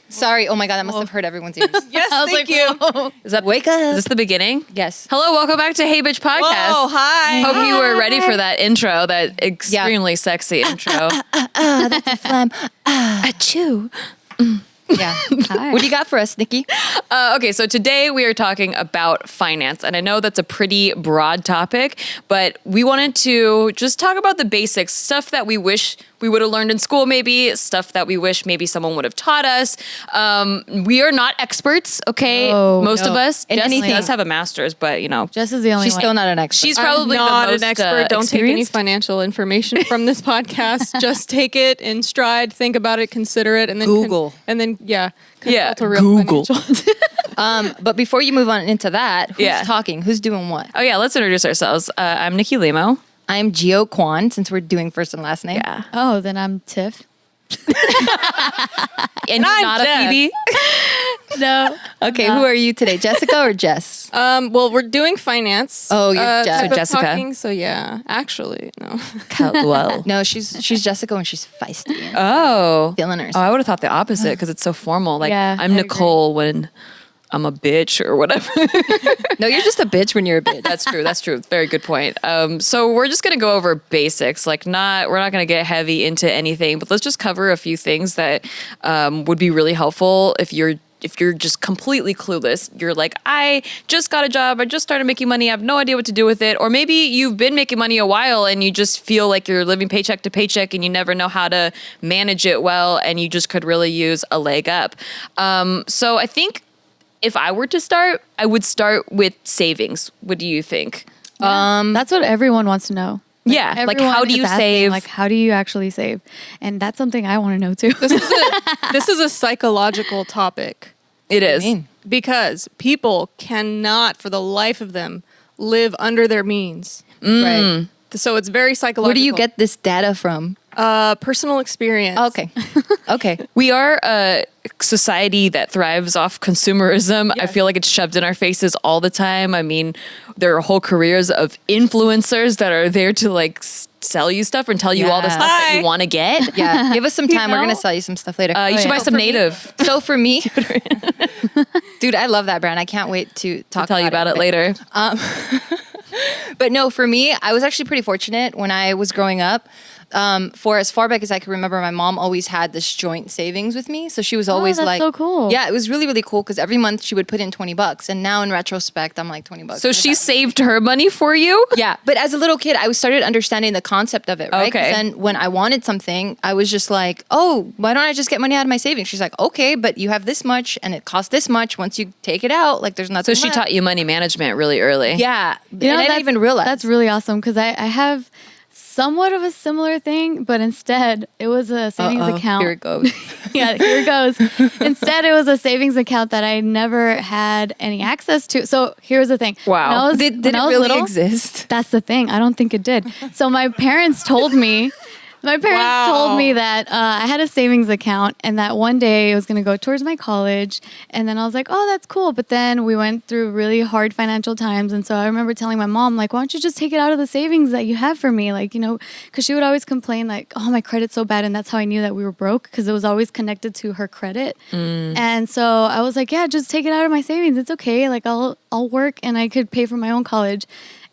Sorry. Oh my God, that must have hurt everyone's ears. Yes, thank you. Is that wake up? Is this the beginning? Yes. Hello, welcome back to Hey Bitch Podcast. Oh, hi. Hope you were ready for that intro, that extremely sexy intro. That's a phlegm. Achoo. Yeah. What do you got for us, Nikki? Okay, so today we are talking about finance, and I know that's a pretty broad topic, but we wanted to just talk about the basics, stuff that we wish we would have learned in school, maybe stuff that we wish maybe someone would have taught us. We are not experts, okay? Most of us. In Jess anything. does have a master's, but you know, Jess is the only She's one. still not an expert. she's I'm probably not the most an expert. Don't take any experienced. financial information from this podcast. Just take it in stride, think about it, consider it, and then Google. consult Yeah, a real Google. financial. But before you move on into that, who's Yeah. talking? Who's doing what? Oh yeah, let's introduce ourselves. I'm Nikki Limo. I'm Gio Kwan, since we're doing first and last name. Yeah. Oh, then I'm Tiff. And you're not a Jess. Phoebe. No. Okay, who are you today? Jessica or Jess? Well, we're doing finance. Oh, you're Jess. type So of Jessica. Talking, so yeah, actually, no. Well. No, she's Jessica when she's feisty and Oh. feeling herself. Oh, I would have thought the opposite because it's so formal. Like Yeah, I'm I Nicole when I'm a bitch or whatever. No, you're just a bitch when you're a bitch. That's true. That's true. Very good point. So we're just gonna go over basics. We're not gonna get heavy into anything, but let's just cover a few things that would be really helpful if you're just completely clueless. You're like, I just got a job, I just started making money, I have no idea what to do with it. Or maybe you've been making money a while and you just feel like you're living paycheck to paycheck and you never know how to manage it well and you just could really use a leg up. So I think if I were to start, I would start with savings. What do you think? That's what everyone wants to know. Yeah, like Everyone how do is you asking, save? Like, how do you actually save? And that's something I want to know too. This is a psychological topic It is. mean? because people cannot, for the life of them, live under their means. Right. So it's very psychological. Where do you get this data from? Personal experience? Okay. Okay. We are a society that thrives off consumerism. I feel like it's shoved in our faces all the time. I mean, there are whole careers of influencers that are there to like sell you stuff and tell you all the Yeah. stuff that Hi. you want to get. Yeah. Give us some time. We're know? going to sell you some stuff later. You should buy some For me- native. So for me, dude, I love that brand. I can't wait to talk I'll tell you about it later. But no, for me, I was actually pretty fortunate when I was growing up. For as far back as I can remember, my mom always had this joint savings with me. So she was always that's like, so cool. Yeah, it was really, really cool because every month she would put in $20. And now in retrospect, I'm like $20. So What she is that? saved her money for you? Yeah, but as a little kid, I started understanding the concept of it, right? 'Cause Okay. then when I wanted something, I was just like, oh, why don't I just get money out of my savings? She's like, okay, but you have this much and it costs this much. Once you take it out, like there's So nothing she left. taught you money management really early. Yeah. You know, and I didn't that's- even realize. That's really awesome because I have somewhat of a similar thing, but instead it was a savings Uh-oh, account. Here it goes. Yeah, here it goes. Instead, it was a savings account that I never had any access to. So here's the thing. Wow. When I was, Did when it I was really little, exist? That's the thing. I don't think it did. So my parents told me. My parents Wow. told me that I had a savings account and that one day it was going to go towards my college. And then I was like, oh, that's cool. But then we went through really hard financial times. And so I remember telling my mom, like, why don't you just take it out of the savings that you have for me? Like, you know, because she would always complain, like, oh, my credit's so bad. And that's how I knew that we were broke because it was always connected to her credit. And so I was like, yeah, just take it out of my savings. It's okay. Like, I'll work and I could pay for my own college.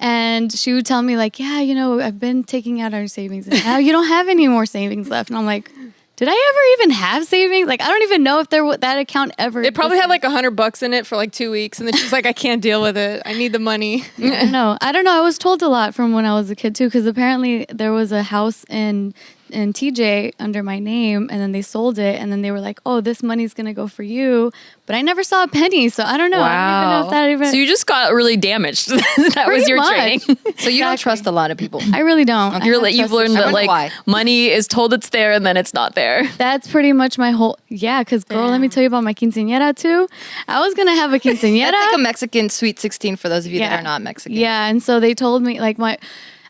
And she would tell me like, yeah, you know, I've been taking out our savings and now you don't have any more savings left. And I'm like, did I ever even have savings? Like, I don't even know if that account ever. It probably had existed. like $100 in it for like 2 weeks, and then she's like, "I can't deal with it. I need the money." I don't know. I was told a lot from when I was a kid too, because apparently there was a house in TJ under my name, and then they sold it, and then they were like, "Oh, this money's gonna go for you," but I never saw a penny, so I don't know. I don't even know if that even. So you just got really damaged. That was Pretty your much. training. So you don't trust a lot of people. I really don't. I You're don't like, you've trust learned I that wonder like why. money is told it's there and then it's not there. That's pretty much my whole. Yeah, because girl, let me tell you about my quinceañera too. I was gonna have a quinceañera. That's like a Mexican sweet 16 for those of you that Yeah. are not Mexican. Yeah, and so they told me like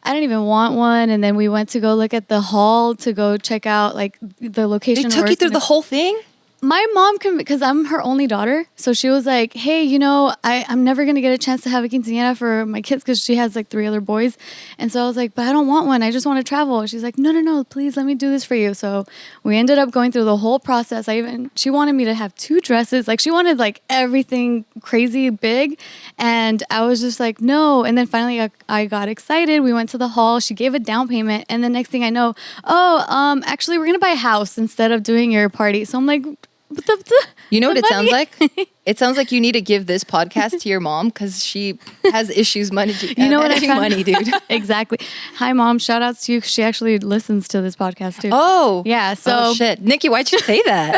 I didn't even want one, and then we went to go look at the hall to go check out like the They location. took where you it's through gonna- the whole thing? my mom can, because I'm her only daughter. So she was like, hey, you know, I'm never going to get a chance to have a quinceañera for my kids because she has like 3 other boys. And so I was like, but I don't want one. I just want to travel. She's like, no, please let me do this for you. So we ended up going through the whole process. She wanted me to have 2 dresses. Like she wanted like everything crazy big. And I was just like, no. And then finally I got excited. We went to the hall. She gave a down payment. And the next thing I know, actually we're going to buy a house instead of doing your party. So I'm like, You know what it sounds money? like? It sounds like you need to give this podcast to your mom because she has issues managing money, dude. Exactly. Hi, Mom. Shout outs to you. She actually listens to this podcast too. Oh. Yeah. So Oh, shit. Nikki, why'd you say that?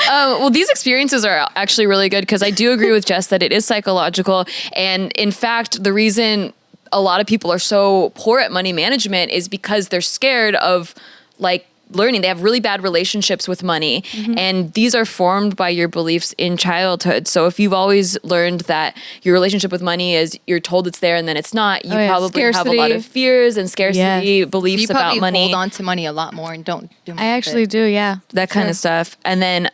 Well, these experiences are actually really good because I do agree with Jess that it is psychological. And in fact, the reason a lot of people are so poor at money management is because they're scared of like learning. They have really bad relationships with money. And these are formed by your beliefs in childhood. So if you've always learned that your relationship with money is you're told it's there and then it's not, you probably have a lot of fears and scarcity beliefs You about probably money. hold on to money a lot more and don't do much I actually with it. do. Yeah. That kind of stuff. And then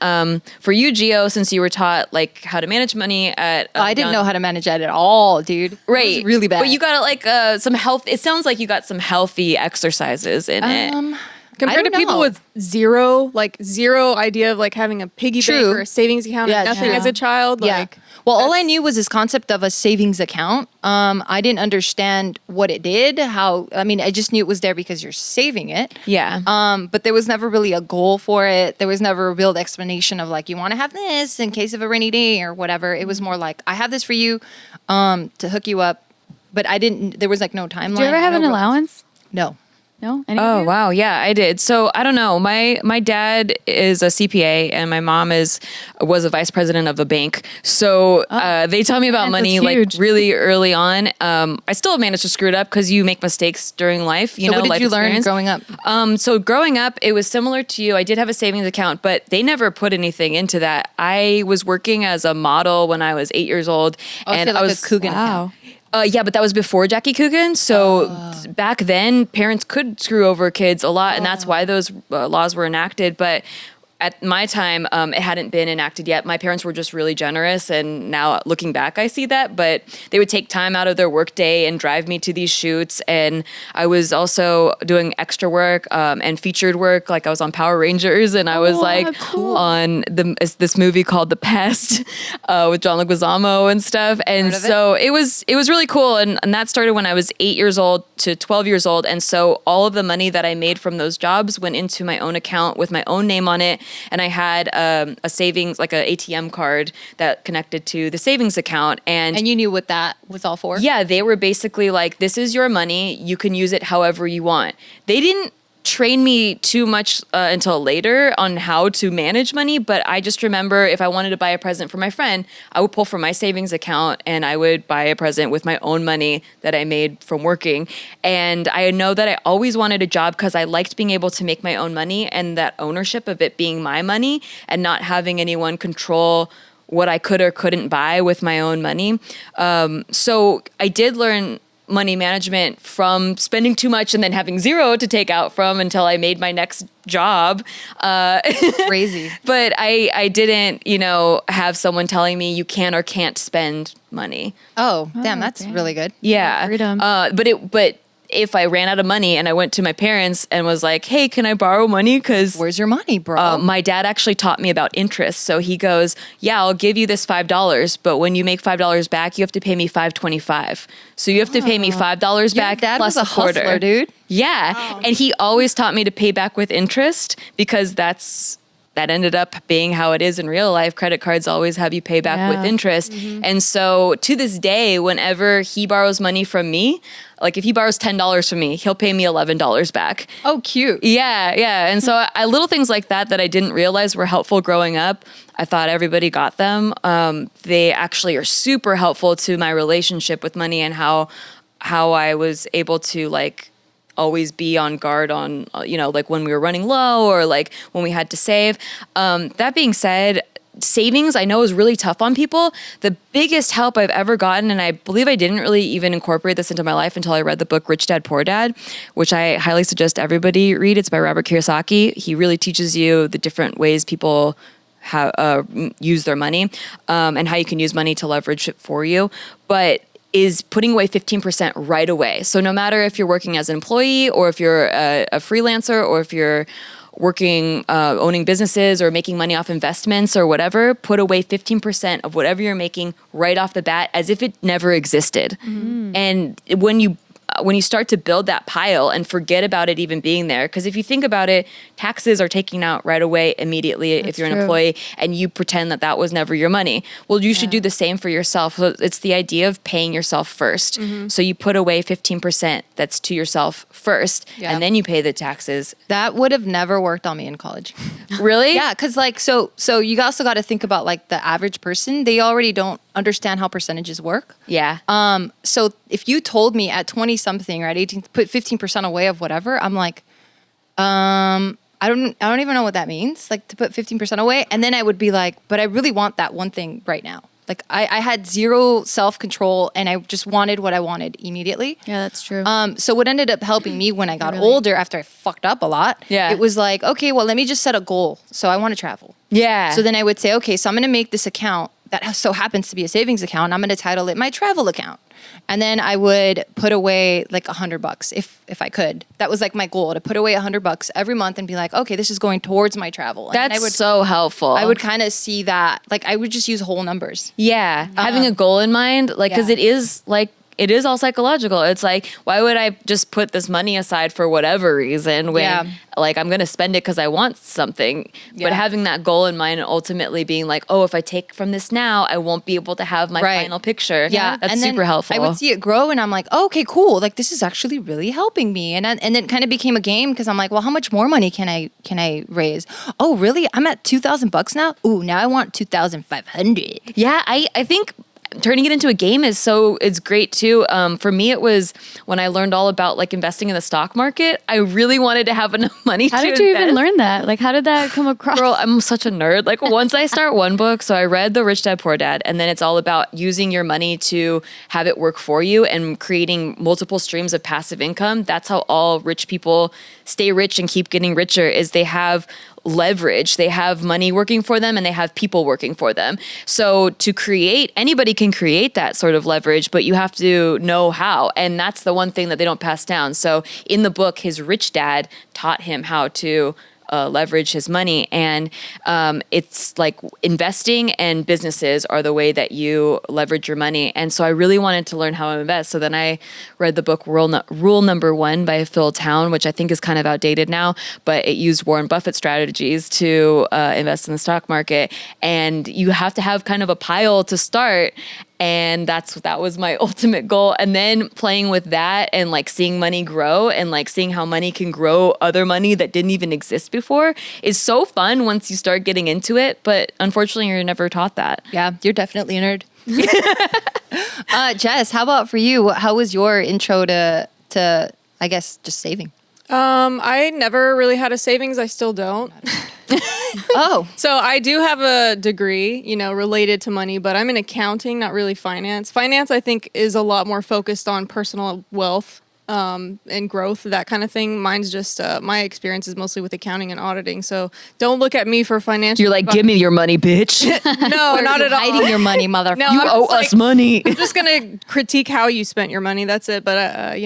for you, Gio, since you were taught like how to manage money at I didn't know how to manage that at all, dude. It was right, really bad. But you got like some health. It sounds like you got some healthy exercises in it. Compared to don't people know. with zero idea of like having a piggy bank True. or a savings account Yeah, or nothing true. as a child. Like, well, all I knew was this concept of a savings account. I didn't understand what it did. I just knew it was there because you're saving it. Yeah. But there was never really a goal for it. There was never a real explanation of like, you want to have this in case of a rainy day or whatever. It was more like, I have this for you to hook you up. But there was like no timeline. Do you ever have an allowance? No. No. Oh Anybody? wow, yeah, I did. So I don't know. My dad is a CPA and my mom was a vice president of a bank. So they tell me about That's money like huge. really early on. I still managed to screw it up because you make mistakes during life. You So know, what did life you learn experience. growing up? So growing up, it was similar to you. I did have a savings account, but they never put anything into that. I was working as a model when I was 8 years old, And I was a Coogan Wow. account. yeah, but that was before Jackie Coogan. So back then, parents could screw over kids a lot, and that's why those laws were enacted. But at my time, it hadn't been enacted yet. My parents were just really generous, and now looking back, I see that. But they would take time out of their work day and drive me to these shoots. And I was also doing extra work and featured work. Like I was on Power Rangers, and I was like cool. on this movie called The Pest with John Leguizamo and stuff. And Heard of so it was really cool. And that started when I was 8 years old to 12 years old. And so all of the money that I made from those jobs went into my own account with my own name on it. And I had a savings, like a ATM card that connected to the savings account. And you knew what that was all for? Yeah, they were basically like, this is your money. You can use it however you want. They didn't train me too much until later on how to manage money, but I just remember if I wanted to buy a present for my friend, I would pull from my savings account and I would buy a present with my own money that I made from working. And I know that I always wanted a job because I liked being able to make my own money and that ownership of it being my money and not having anyone control what I could or couldn't buy with my own money. So I did learn money management from spending too much and then having zero to take out from until I made my next job. Crazy. But I didn't, have someone telling me you can or can't spend money. Oh, damn, that's damn. really good. Yeah. Freedom. But if I ran out of money and I went to my parents and was like, hey, can I borrow money? Because Where's your money, bro? my dad actually taught me about interest. So he goes, yeah, I'll give you this $5, but when you make $5 back, you have to pay me $5.25. So you have to pay me $5 back Dad plus was a quarter. hustler, dude. Yeah. And he always taught me to pay back with interest because that ended up being how it is in real life. Credit cards always have you pay back with interest. And so to this day, whenever he borrows money from me, like if he borrows $10 from me, he'll pay me $11 back. Oh, cute. Yeah. And so little things like that I didn't realize were helpful growing up. I thought everybody got them. They actually are super helpful to my relationship with money and how I was able to like always be on guard on, like when we were running low or like when we had to save. That being said, savings I know is really tough on people. The biggest help I've ever gotten, and I believe I didn't really even incorporate this into my life until I read the book Rich Dad Poor Dad, which I highly suggest everybody read. It's by Robert Kiyosaki. He really teaches you the different ways people use their money, and how you can use money to leverage it for you. But is putting away 15% right away. So no matter if you're working as an employee or if you're a freelancer or if you're working, owning businesses or making money off investments or whatever, put away 15% of whatever you're making right off the bat as if it never existed. And when you start to build that pile and forget about it even being there, because if you think about it, taxes are taken out right away immediately if you're an employee, and you pretend that that was never your money. Well, you should do the same for yourself. So it's the idea of paying yourself first. So you put away 15% that's to yourself first, and then you pay the taxes. That would have never worked on me in college. Really? Yeah, because like so you also got to think about like the average person. They already don't understand how percentages work. Yeah. So if you told me at 20 something or at 18 to put 15% away of whatever, I'm like, I don't even know what that means, like to put 15% away. And then I would be like, but I really want that one thing right now. Like I had zero self-control and I just wanted what I wanted immediately. Yeah, that's true. So what ended up helping me when I got older, after I fucked up a lot, it was like, okay, well, let me just set a goal. So I want to travel. Yeah. So then I would say, okay, so I'm going to make this account that so happens to be a savings account. I'm going to title it my travel account. And then I would put away like $100 if I could. That was like my goal, to put away $100 every month and be like, okay, this is going towards my travel. And That's so helpful. I would kind of see that, like I would just use whole numbers. Yeah. Having a goal in mind, like, because it is all psychological. It's like, why would I just put this money aside for whatever reason when like I'm going to spend it because I want something. But having that goal in mind and ultimately being like, oh, if I take from this now, I won't be able to have my final picture. Yeah. That's and super helpful. I would see it grow and I'm like, oh, okay, cool. Like this is actually really helping me. And then it kind of became a game because I'm like, well, how much more money can I raise? Oh, really? I'm at $2,000 now? Ooh, now I want 2,500. Yeah, I think turning it into a game it's great too. For me, it was when I learned all about like investing in the stock market. I really wanted to have enough money How to did you invest. even learn that? Like, how did that come across? Girl, I'm such a nerd. Like once I start one book, so I read The Rich Dad Poor Dad, and then it's all about using your money to have it work for you and creating multiple streams of passive income. That's how all rich people stay rich and keep getting richer, is they have leverage. They have money working for them and they have people working for them. So to create, anybody can create that sort of leverage, but you have to know how. And that's the one thing that they don't pass down. So in the book, his rich dad taught him how to leverage his money. And it's like investing and businesses are the way that you leverage your money. And so I really wanted to learn how to invest. So then I read the book Rule Number 1 by Phil Town, which I think is kind of outdated now, but it used Warren Buffett strategies to invest in the stock market. And you have to have kind of a pile to start. And that was my ultimate goal. And then playing with that and like seeing money grow and like seeing how money can grow other money that didn't even exist before is so fun once you start getting into it. But unfortunately, you're never taught that. Yeah, you're definitely a nerd. Jess, how about for you? How was your intro to I guess just saving? I never really had a savings. I still don't. Oh, So I do have a degree, related to money, but I'm in accounting, not really finance. Finance, I think, is a lot more focused on personal wealth and growth, that kind of thing. Mine's just, my experience is mostly with accounting and auditing. So don't look at me for financial You're like, advice. give me your money, bitch. No, not at all. hiding your money, motherfucker. No, You I'm owe just us money. I'm just going to critique how you spent your money. That's it. But,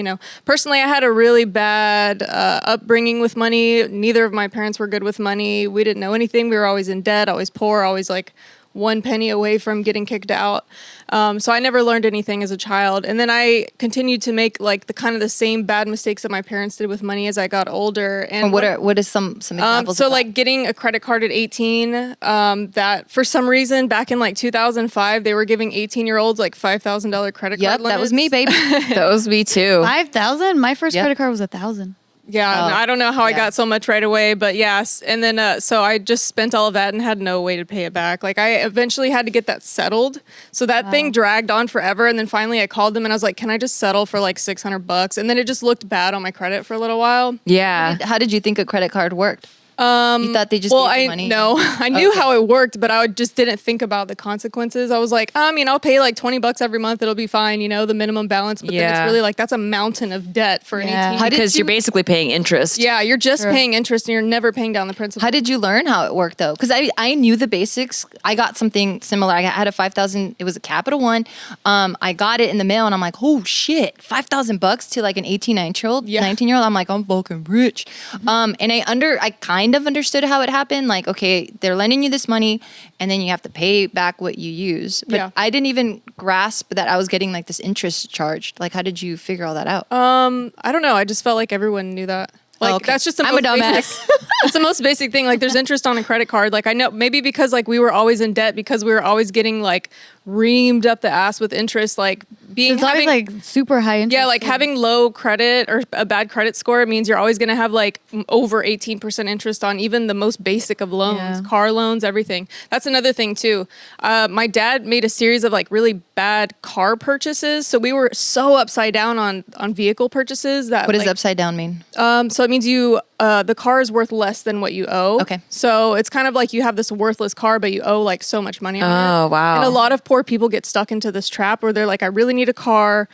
personally, I had a really bad upbringing with money. Neither of my parents were good with money. We didn't know anything. We were always in debt, always poor, always like 1 penny away from getting kicked out. So I never learned anything as a child. And then I continued to make like the same bad mistakes that my parents did with money as I got older. And What is some examples? so of that? like getting a credit card at 18, that for some reason back in like 2005, they were giving 18-year-olds like $5,000 credit card Yep, limits. that was me, baby. That was me too. 5,000? My first Yep. credit card was 1,000. Yeah, I don't know how I got so much right away, but yes. And then, so I just spent all of that and had no way to pay it back. Like I eventually had to get that settled. So that thing dragged on forever. And then finally I called them and I was like, can I just settle for like $600? And then it just looked bad on my credit for a little while. Yeah. How did you think a credit card worked? You thought they just gave you money? No, I knew how it worked, but I just didn't think about the consequences. I was like, I'll pay like $20 every month. It'll be fine, the minimum balance. But then it's really like, that's a mountain of debt for an 18. Because you're basically paying interest. Yeah, you're just paying interest and you're never paying down the principal. How did you learn how it worked though? Because I knew the basics. I got something similar. I had a 5,000. It was a Capital One. I got it in the mail and I'm like, oh shit, $5,000 to like an 19-year-old. I'm like, I'm fucking rich. And I kind of understood how it happened. Like, okay, they're lending you this money and then you have to pay back what you use. But I didn't even grasp that I was getting like this interest charged. Like, how did you figure all that out? I don't know. I just felt like everyone knew that. Like, that's just the I'm a dumbass. That's the most basic thing. Like, there's interest on a credit card. Like, I know maybe because like we were always in debt because we were always getting like reamed up the ass with interest. Like It's always like super high interest. Yeah, like having low credit or a bad credit score means you're always going to have like over 18% interest on even the most basic of loans, car loans, everything. That's another thing too. My dad made a series of like really bad car purchases. So we were so upside down on vehicle purchases that What does upside down mean? so it means the car is worth less than what you owe. Okay. So it's kind of like you have this worthless car, but you owe like so much money on it. Oh, wow. And a lot of poor people get stuck into this trap where they're like, I really need a car.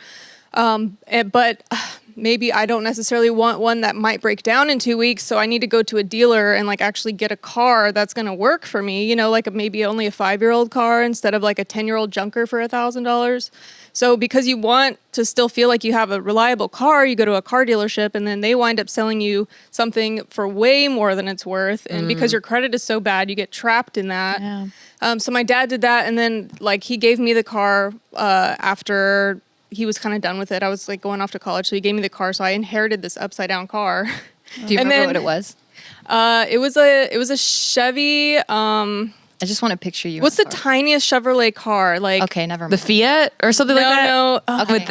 But maybe I don't necessarily want one that might break down in 2 weeks. So I need to go to a dealer and like actually get a car that's going to work for me. Like maybe only a 5-year-old car instead of like a 10-year-old junker for $1,000. So because you want to still feel like you have a reliable car, you go to a car dealership and then they wind up selling you something for way more than it's worth. And because your credit is so bad, you get trapped in that. Yeah. So my dad did that. And then like he gave me the car after he was kind of done with it. I was like going off to college. So he gave me the car. So I inherited this upside down car. Do you remember what it was? It was a Chevy. I just want to picture you. What's the tiniest Chevrolet car? Like Okay, never mind. The Fiat or something like that? No.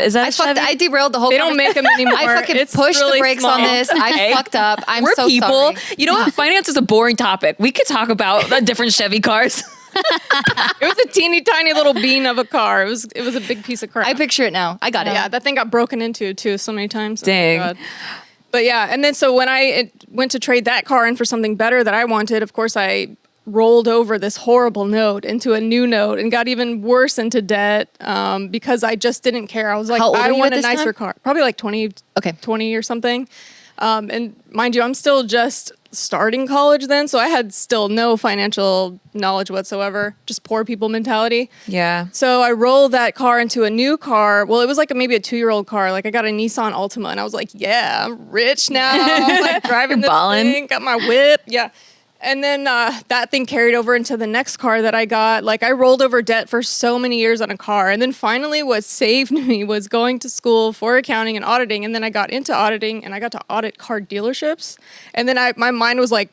Is that I a fucked. Chevy? I derailed the whole. They don't make them anymore. I fucking It's pushed really the brakes small. on this. I fucked up. I'm We're so people. sorry. You know what? Finance is a boring topic. We could talk about the different Chevy cars. It was a teeny tiny little bean of a car. It was a big piece of crap. I picture it now. I got it. Yeah, that thing got broken into too so many times. Oh my Dang. God. But yeah, and then so when I went to trade that car in for something better that I wanted, of course I rolled over this horrible note into a new note and got even worse into debt because I just didn't care. I was like, How old I were you want at a this nicer time? car. Probably like 20, Okay. 20 or something. And mind you, I'm still just starting college then, so I had still no financial knowledge whatsoever, just poor people mentality. Yeah. So I rolled that car into a new car. Well, it was like maybe a 2-year-old car. Like I got a Nissan Altima and I was like, yeah, I'm rich now. I'm like driving this ballin'. thing, got my whip. Yeah. And then that thing carried over into the next car that I got. Like I rolled over debt for so many years on a car. And then finally what saved me was going to school for accounting and auditing. And then I got into auditing and I got to audit car dealerships. And then my mind was like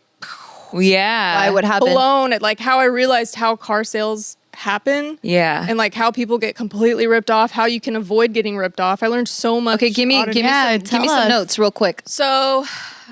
Yeah. Why would happen? blown at like how I realized how car sales happen. Yeah. And like how people get completely ripped off, how you can avoid getting ripped off. I learned so much. Okay, give me auditing. Yeah, give me tell some us. notes real quick. So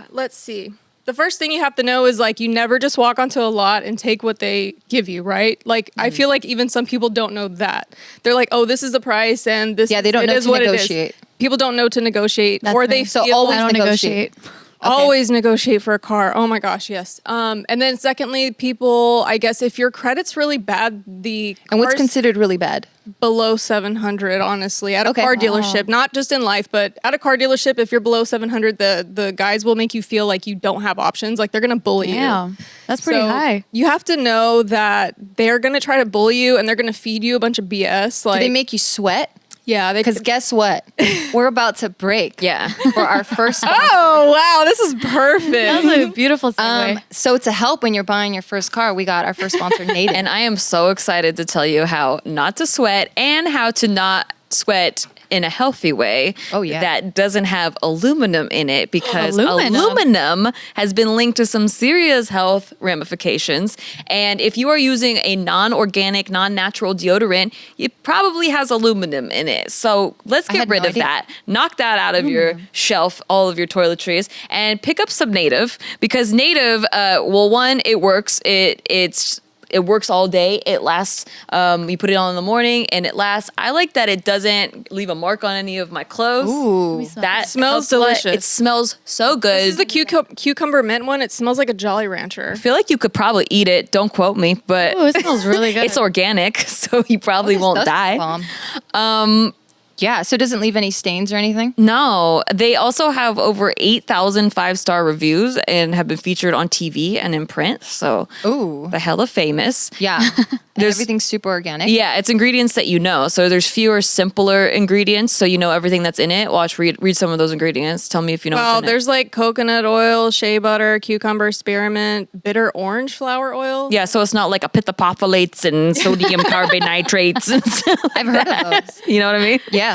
let's see. The first thing you have to know is like you never just walk onto a lot and take what they give you, right? Like I feel like even some people don't know that. They're like, oh, this is the price and this Yeah, they don't it know is to what it is. negotiate. People don't know to negotiate. That's or they nice. So feel always I don't negotiate. negotiate. always negotiate for a car. Oh my gosh, yes. And then secondly, people, I guess if your credit's really bad, the And what's cars considered really bad? below 700, honestly, at a Okay. car dealership, not just in life, but at a car dealership, if you're below 700, the guys will make you feel like you don't have options. Like they're going to bully you. Yeah, that's pretty So high. You have to know that they're going to try to bully you and they're going to feed you a bunch of BS. Like Do they make you sweat? yeah, they Because guess what? We're about to break. Yeah. For our first sponsor. Oh, wow, this is perfect. That was a beautiful segue. So to help when you're buying your first car, we got our first sponsor, Native. And I am so excited to tell you how not to sweat and how to not sweat in a healthy way. Oh, yeah. That doesn't have aluminum in it because Aluminum? aluminum has been linked to some serious health ramifications. And if you are using a non-organic, non-natural deodorant, it probably has aluminum in it. So let's I get had rid no of idea. that. Knock that out of your shelf, all of your toiletries, and pick up some Native because Native, well, one, it works. It's it works all day. It lasts. You put it on in the morning and it lasts. I like that it doesn't leave a mark on any of my clothes. Ooh. That Smells helps a lot. delicious. It smells so good. This is the cucumber mint one. It smells like a Jolly Rancher. I feel like you could probably eat it. Don't quote me, but Ooh, it smells really good. it's organic, so you probably This won't does die. bomb. Yeah, so it doesn't leave any stains or anything? No, they also have over 8,000 5-star reviews and have been featured on TV and in print. So, Ooh. the hella famous. Yeah. And everything's super organic. Yeah, it's ingredients that you know. So there's fewer, simpler ingredients, so you know everything that's in it. Read some of those ingredients. Tell me if you know Well, what's in there's like coconut oil, shea butter, cucumber, spearmint, bitter orange flower oil. it. Yeah, so it's not like apithophthalates and sodium carbonatrates and stuff. I've heard of those. You know what I mean? Yeah.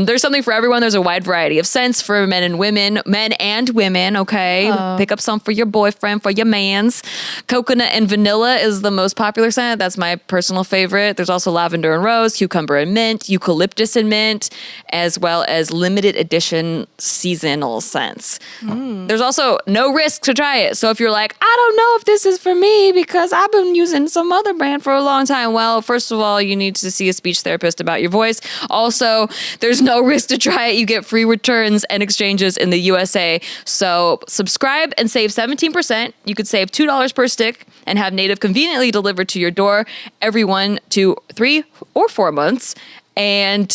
There's something for everyone. There's a wide variety of scents for men and women. Okay. Pick up some for your boyfriend, for your mans. Coconut and vanilla is the most popular scent. That's my personal favorite. There's also lavender and rose, cucumber and mint, eucalyptus and mint, as well as limited edition seasonal scents. There's also no risk to try it. So if you're like, I don't know if this is for me because I've been using some other brand for a long time. Well, first of all, you need to see a speech therapist about your voice. Also, there's no risk to try it. You get free returns and exchanges in the USA. So subscribe and save 17%. You could save $2 per stick and have Native conveniently delivered to your door every 1 to 3 or 4 months. And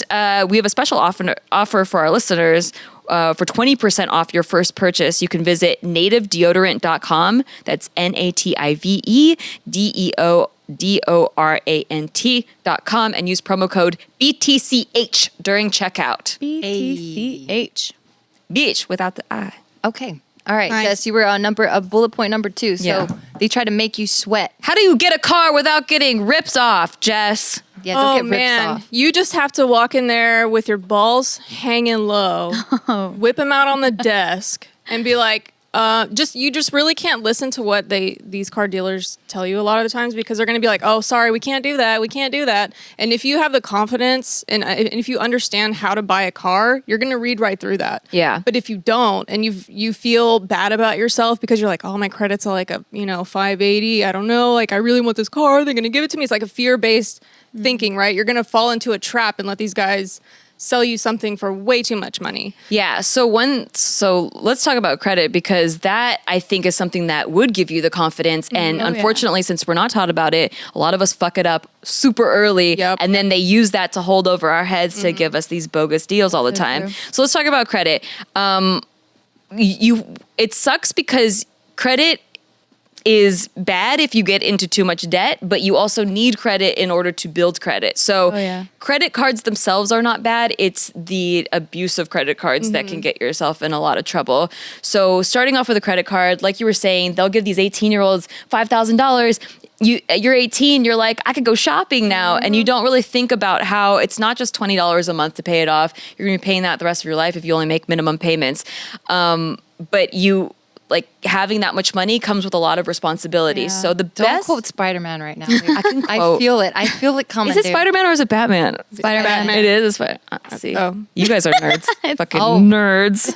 we have a special offer for our listeners. For 20% off your first purchase, you can visit nativedeodorant.com. That's NATIVEDEODORANT.com and use promo code BTCH during checkout. BTCH. Beach without the I. Okay. All right, Nice. Jess, you were on bullet point number 2. So Yeah. they try to make you sweat. How do you get a car without getting rips off, Jess? Yeah, don't Oh get rips man, off. you just have to walk in there with your balls hanging low, whip them out on the desk, and be like, you just really can't listen to what these car dealers tell you a lot of the times because they're going to be like, oh, sorry, we can't do that. And if you have the confidence and if you understand how to buy a car, you're going to read right through that. Yeah. But if you don't and you feel bad about yourself because you're like, oh, my credit's like a 580, I don't know, like I really want this car, they're going to give it to me. It's like a fear-based thinking, right? You're going to fall into a trap and let these guys sell you something for way too much money. Yeah. So let's talk about credit because that I think is something that would give you the confidence. And unfortunately, since we're not taught about it, a lot of us fuck it up super early. Yep. And then they use that to hold over our heads to give us these bogus deals all the time. true. So let's talk about credit. It sucks because credit is bad if you get into too much debt, but you also need credit in order to build credit. So credit cards themselves are not bad. It's the abuse of credit cards that can get yourself in a lot of trouble. So starting off with a credit card, like you were saying, they'll give these 18-year-olds $5,000. You're 18, you're like, I could go shopping now. And you don't really think about how it's not just $20 a month to pay it off. You're going to be paying that the rest of your life if you only make minimum payments. But like having that much money comes with a lot of responsibilities. Yeah. So the Don't best quote Spider-Man right now. I can I quote. feel it. I feel it coming. Is it dude. Spider-Man or is it Batman? Batman. It is. It's Spider. See, Oh. you guys are nerds. Fucking Oh. nerds.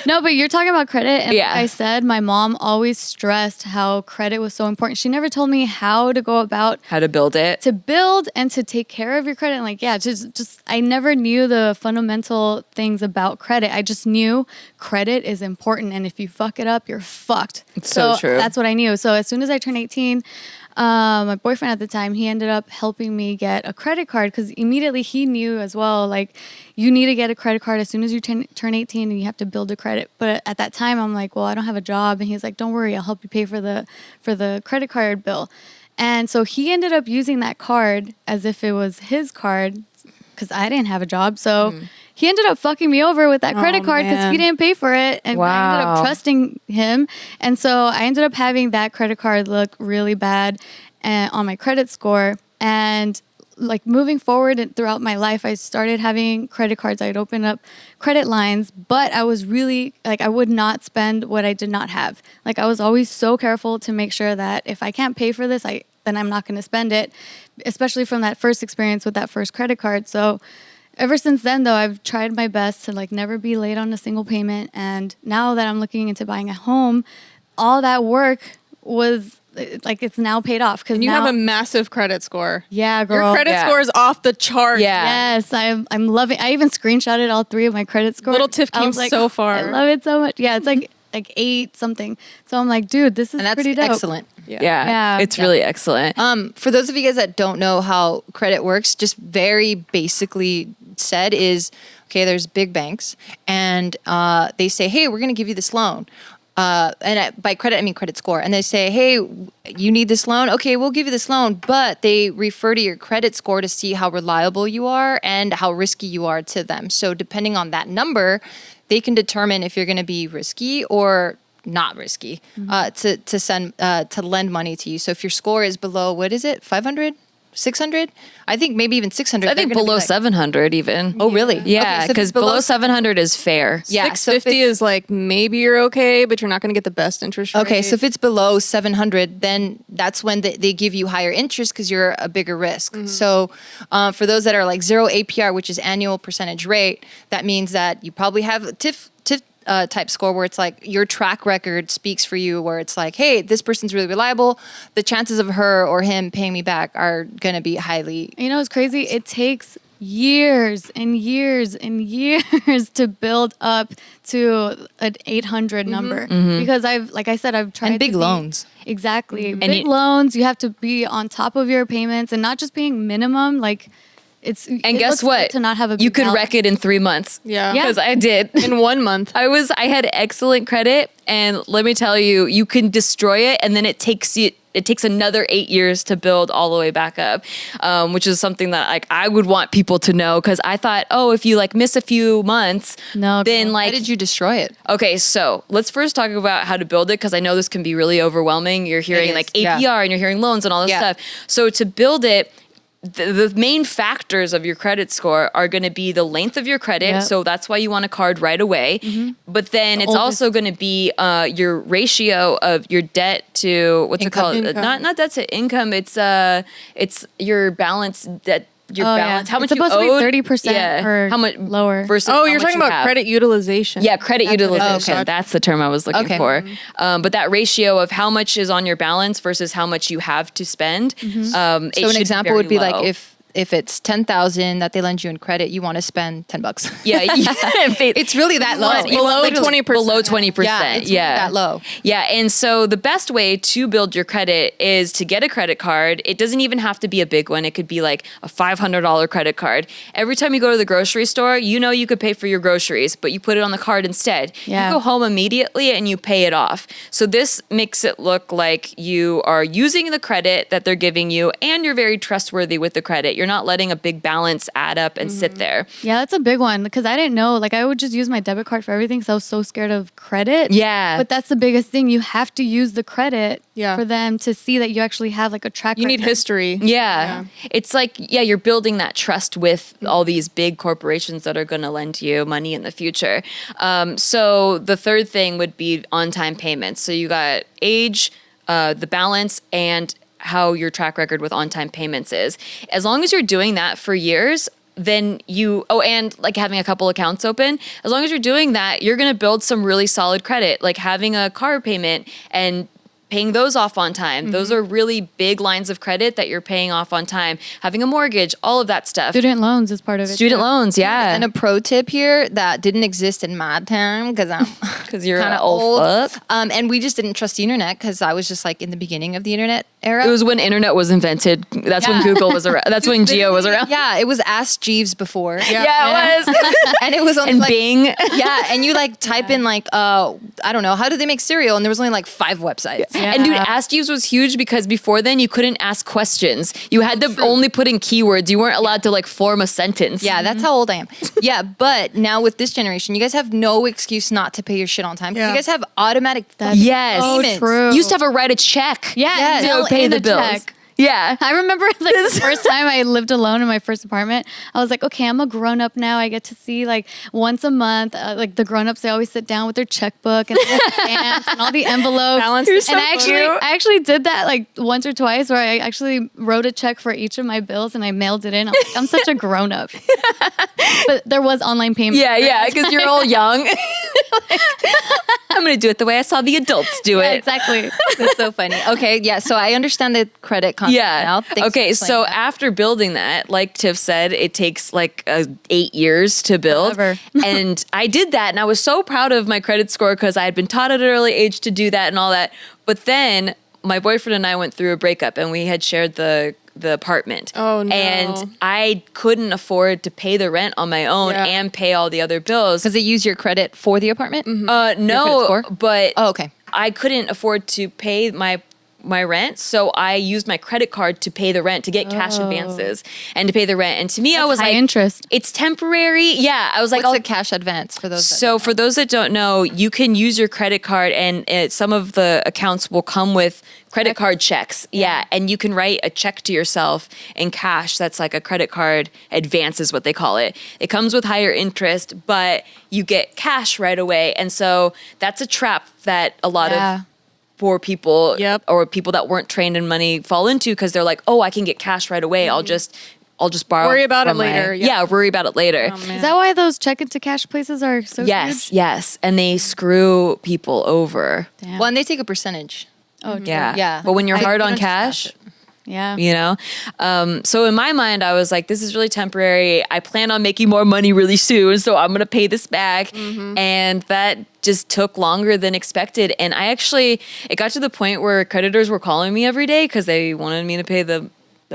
No, but you're talking about credit. And Yeah. like I said, my mom always stressed how credit was so important. She never told me how to go about How to build it. to build and to take care of your credit. And like, yeah, just I never knew the fundamental things about credit. I just knew credit is important. And if you fuck it up, you're fucked. It's so true. That's what I knew. So as soon as I turned 18, my boyfriend at the time, he ended up helping me get a credit card because immediately he knew as well, like, you need to get a credit card as soon as you turn 18 and you have to build a credit. But at that time, I'm like, well, I don't have a job. And he's like, don't worry, I'll help you pay for the credit card bill. And so he ended up using that card as if it was his card because I didn't have a job. So he ended up fucking me over with that credit card because man. he didn't pay for it. And I ended Wow. up trusting him. And so I ended up having that credit card look really bad on my credit score. And like moving forward and throughout my life, I started having credit cards. I'd open up credit lines, but I was really like, I would not spend what I did not have. Like I was always so careful to make sure that if I can't pay for this, then I'm not going to spend it, especially from that first experience with that first credit card. So ever since then, though, I've tried my best to like never be late on a single payment. And now that I'm looking into buying a home, all that work was like it's now paid off because And you now, have a massive credit score. yeah, girl. Your credit Yeah. score is off the chart. Yeah. Yes, I'm loving. I even screenshotted all 3 of my credit scores. Little Tiff I came was like, so far. I love it so much. Yeah, it's like 8 something. So I'm like, dude, this is And that's pretty dope. excellent. Yeah. It's Yeah. really excellent. For those of you guys that don't know how credit works, just very basically said is, okay, there's big banks and they say, hey, we're going to give you this loan. By credit, I mean credit score. And they say, hey, you need this loan? Okay, we'll give you this loan. But they refer to your credit score to see how reliable you are and how risky you are to them. So depending on that number, they can determine if you're going to be risky or not risky to lend money to you. So if your score is below, what is it, 500? 600? I think maybe even 600. I think below 700 even. Oh, really? Yeah, Okay, so if because it's below 700 is fair. Yeah, so if 650 is like maybe you're okay, but you're not going to get the best interest rate. Okay, so if it's below 700, then that's when they give you higher interest because you're a bigger risk. So for those that are like 0 APR, which is annual percentage rate, that means that you probably have a TIF type score where it's like your track record speaks for you, where it's like, hey, this person's really reliable. The chances of her or him paying me back are going to be highly. You know, it's crazy. It takes years and years and years to build up to an 800 number because I've tried And big to be- loans. Exactly. And Big loans, you have to be on top of your payments and not just being minimum. Like And it guess looks good what? to not have a You big could balance. wreck it in 3 months. Yeah. Yeah. Because I did. in 1 month. I had excellent credit, and let me tell you, you can destroy it, and then it takes another 8 years to build all the way back up, which is something that like I would want people to know because I thought, oh, if you like miss a few months, No, then girl. like How did you destroy it? Okay, so let's first talk about how to build it because I know this can be really overwhelming. You're hearing is, like APR yeah. and you're hearing loans and all this Yeah. stuff. So to build it, the main factors of your credit score are going to be the length of your credit. Yep. So that's why you want a card right away. But then it's oldest. also going to be your ratio of your debt to what's Income. it called? Income. Not debt to income. It's your balance debt. Your Oh, yeah. balance, how It's much you supposed to be owed, 30% or how much lower. versus Oh, how you're much talking you about have. credit utilization. Yeah, credit That's what it utilization. is. Okay. That's the term I was looking Okay. for. But that ratio of how much is on your balance versus how much you have to spend. So an example would be like if it's 10,000 that they lend you in credit, you want to spend $10. yeah, It's really that low. You want, Below 20%. Below 20%. Yeah, it's really that low. Yeah, and so the best way to build your credit is to get a credit card. It doesn't even have to be a big one. It could be like a $500 credit card. Every time you go to the grocery store, you know you could pay for your groceries, but you put it on the card instead. Yeah. You go home immediately and you pay it off. So this makes it look like you are using the credit that they're giving you and you're very trustworthy with the credit. You're not letting a big balance add up and sit there. Yeah, that's a big one because I didn't know. Like, I would just use my debit card for everything because I was so scared of credit. Yeah. But that's the biggest thing. You have to use the credit Yeah. for them to see that you actually have like a track You need record. history. Yeah. It's like, yeah, you're building that trust with all these big corporations that are going to lend you money in the future. So the third thing would be on-time payments. So you got age, the balance, and how your track record with on-time payments is. As long as you're doing that for years, then and like having a couple accounts open, as long as you're doing that, you're going to build some really solid credit, like having a car payment and paying those off on time. Those are really big lines of credit that you're paying off on time. Having a mortgage, all of that stuff. Student loans is part of it. Student too. loans, yeah. And a pro tip here that didn't exist in my time because I'm Because you're kind an of old old. fuck. And we just didn't trust the internet because I was just like in the beginning of the internet era. It was when internet was invented. That's when Yeah. Google was around. That's when Geo was around. Yeah, it was Ask Jeeves before. Yeah, it was. And it was on And like, Bing. Yeah, and you like type in like I don't know, how do they make cereal? And there was only like 5 websites. Yeah. And dude, Ask Jeeves was huge because before then you couldn't ask questions. You had to only put in keywords. You weren't allowed to like form a sentence. Yeah, that's how old I am. Yeah, but now with this generation, you guys have no excuse not to pay your shit on time. Yeah. You guys have automatic That's Yes. so payments. true. You used to have to write a check. Yeah, Yes. mail To pay in the a bills. check. Yeah. I remember like the first time I lived alone in my first apartment, I was like, okay, I'm a grown up now. I get to see like once a month, like the grown ups, they always sit down with their checkbook and their stamps and all the envelopes. Balance You're the so And cute. I actually did that like once or twice where I actually wrote a check for each of my bills and I mailed it in. I'm such a grown up. But there was online payment. Yeah, because you're all young. Like, I'm going to do it the way I saw the adults do Yeah, it. exactly. That's so funny. Okay, yeah. So I understand the credit concept Yeah. now. Thanks Okay. for So explaining that. after building that, like Tiff said, it takes like 8 years to build. Forever. And I did that, and I was so proud of my credit score because I had been taught at an early age to do that and all that. But then my boyfriend and I went through a breakup, and we had shared the apartment. Oh, no. And I couldn't afford to pay the rent on my own Yeah. and pay all the other bills. Does it use your credit for the apartment? No, score? but Oh, okay. I couldn't afford to pay my rent, so I used my credit card to pay the rent, to get cash advances and to pay the rent. And to me, I was high like, interest. it's temporary. Yeah, I was like, What's I'll- a cash advance for those? so for those that don't know, you can use your credit card, and some of the accounts will come with credit card checks. Yeah, and you can write a check to yourself in cash. That's like a credit card advance is what they call it. It comes with higher interest, but you get cash right away. And so that's a trap that a lot of poor people Yep. or people that weren't trained in money fall into, because they're like, oh, I can get cash right away. I'll just borrow. Worry about it from my-" later, Yeah. yeah. Worry about it later. Oh, man. Is that why those check into cash places are so Yes, huge? yes. And they screw people over. Damn. Well, and they take a percentage. Oh, true. Yeah. Yeah. But when you're I- hard you on don't just cash, pass it. Yeah. you know? So in my mind, I was like, this is really temporary. I plan on making more money really soon, so I'm going to pay this back. And that just took longer than expected. And it got to the point where creditors were calling me every day because they wanted me to pay the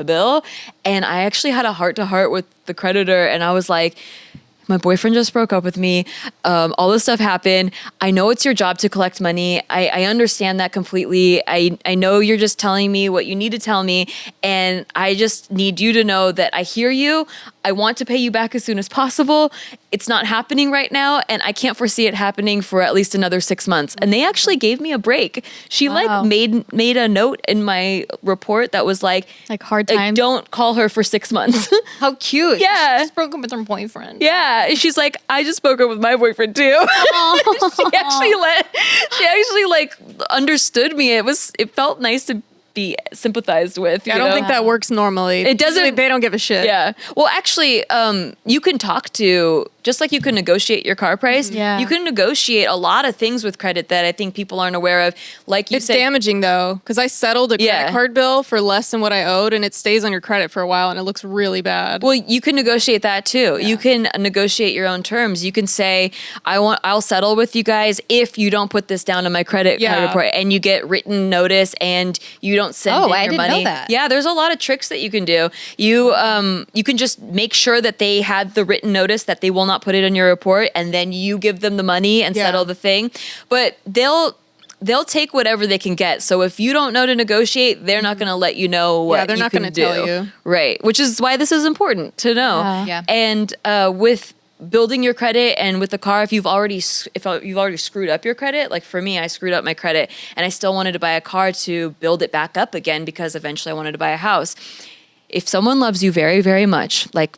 bill. And I actually had a heart-to-heart with the creditor, and I was like, my boyfriend just broke up with me. All this stuff happened. I know it's your job to collect money. I understand that completely. I know you're just telling me what you need to tell me. And I just need you to know that I hear you. I want to pay you back as soon as possible. It's not happening right now, and I can't foresee it happening for at least another 6 months. And they actually gave me a break. She Wow. like made a note in my report that was like Hard times. don't call her for 6 months. How cute. Yeah. She just broke up with her boyfriend. Yeah, she's like, I just spoke up with my boyfriend too. she actually like understood me. It felt nice to be sympathized with. I you don't know? think that works normally. It doesn't- Usually they don't give a shit. Yeah. Well, actually, you can talk to, just like you can negotiate your car price, Yeah. you can negotiate a lot of things with credit that I think people aren't aware of. Like you It's said, damaging though, because I settled a Yeah. credit card bill for less than what I owed, and it stays on your credit for a while, and it looks really bad. well, you can negotiate that too. You can negotiate your own terms. You can say, I'll settle with you guys if you don't put this down on my credit card Yeah. report, and you get written notice, and you don't send Oh, in I your didn't know money. that. Yeah, there's a lot of tricks that you can do. You can just make sure that they had the written notice that they will not put it on your report, and then you give them the money and Yeah. settle the thing. But they'll take whatever they can get. So if you don't know to negotiate, they're not going to let you know what they're you not can gonna do. tell you. Right, which is why this is important to know. Yeah. Yeah. And with building your credit and with the car, if you've already screwed up your credit, like for me, I screwed up my credit, and I still wanted to buy a car to build it back up again because eventually I wanted to buy a house. If someone loves you very, very much, like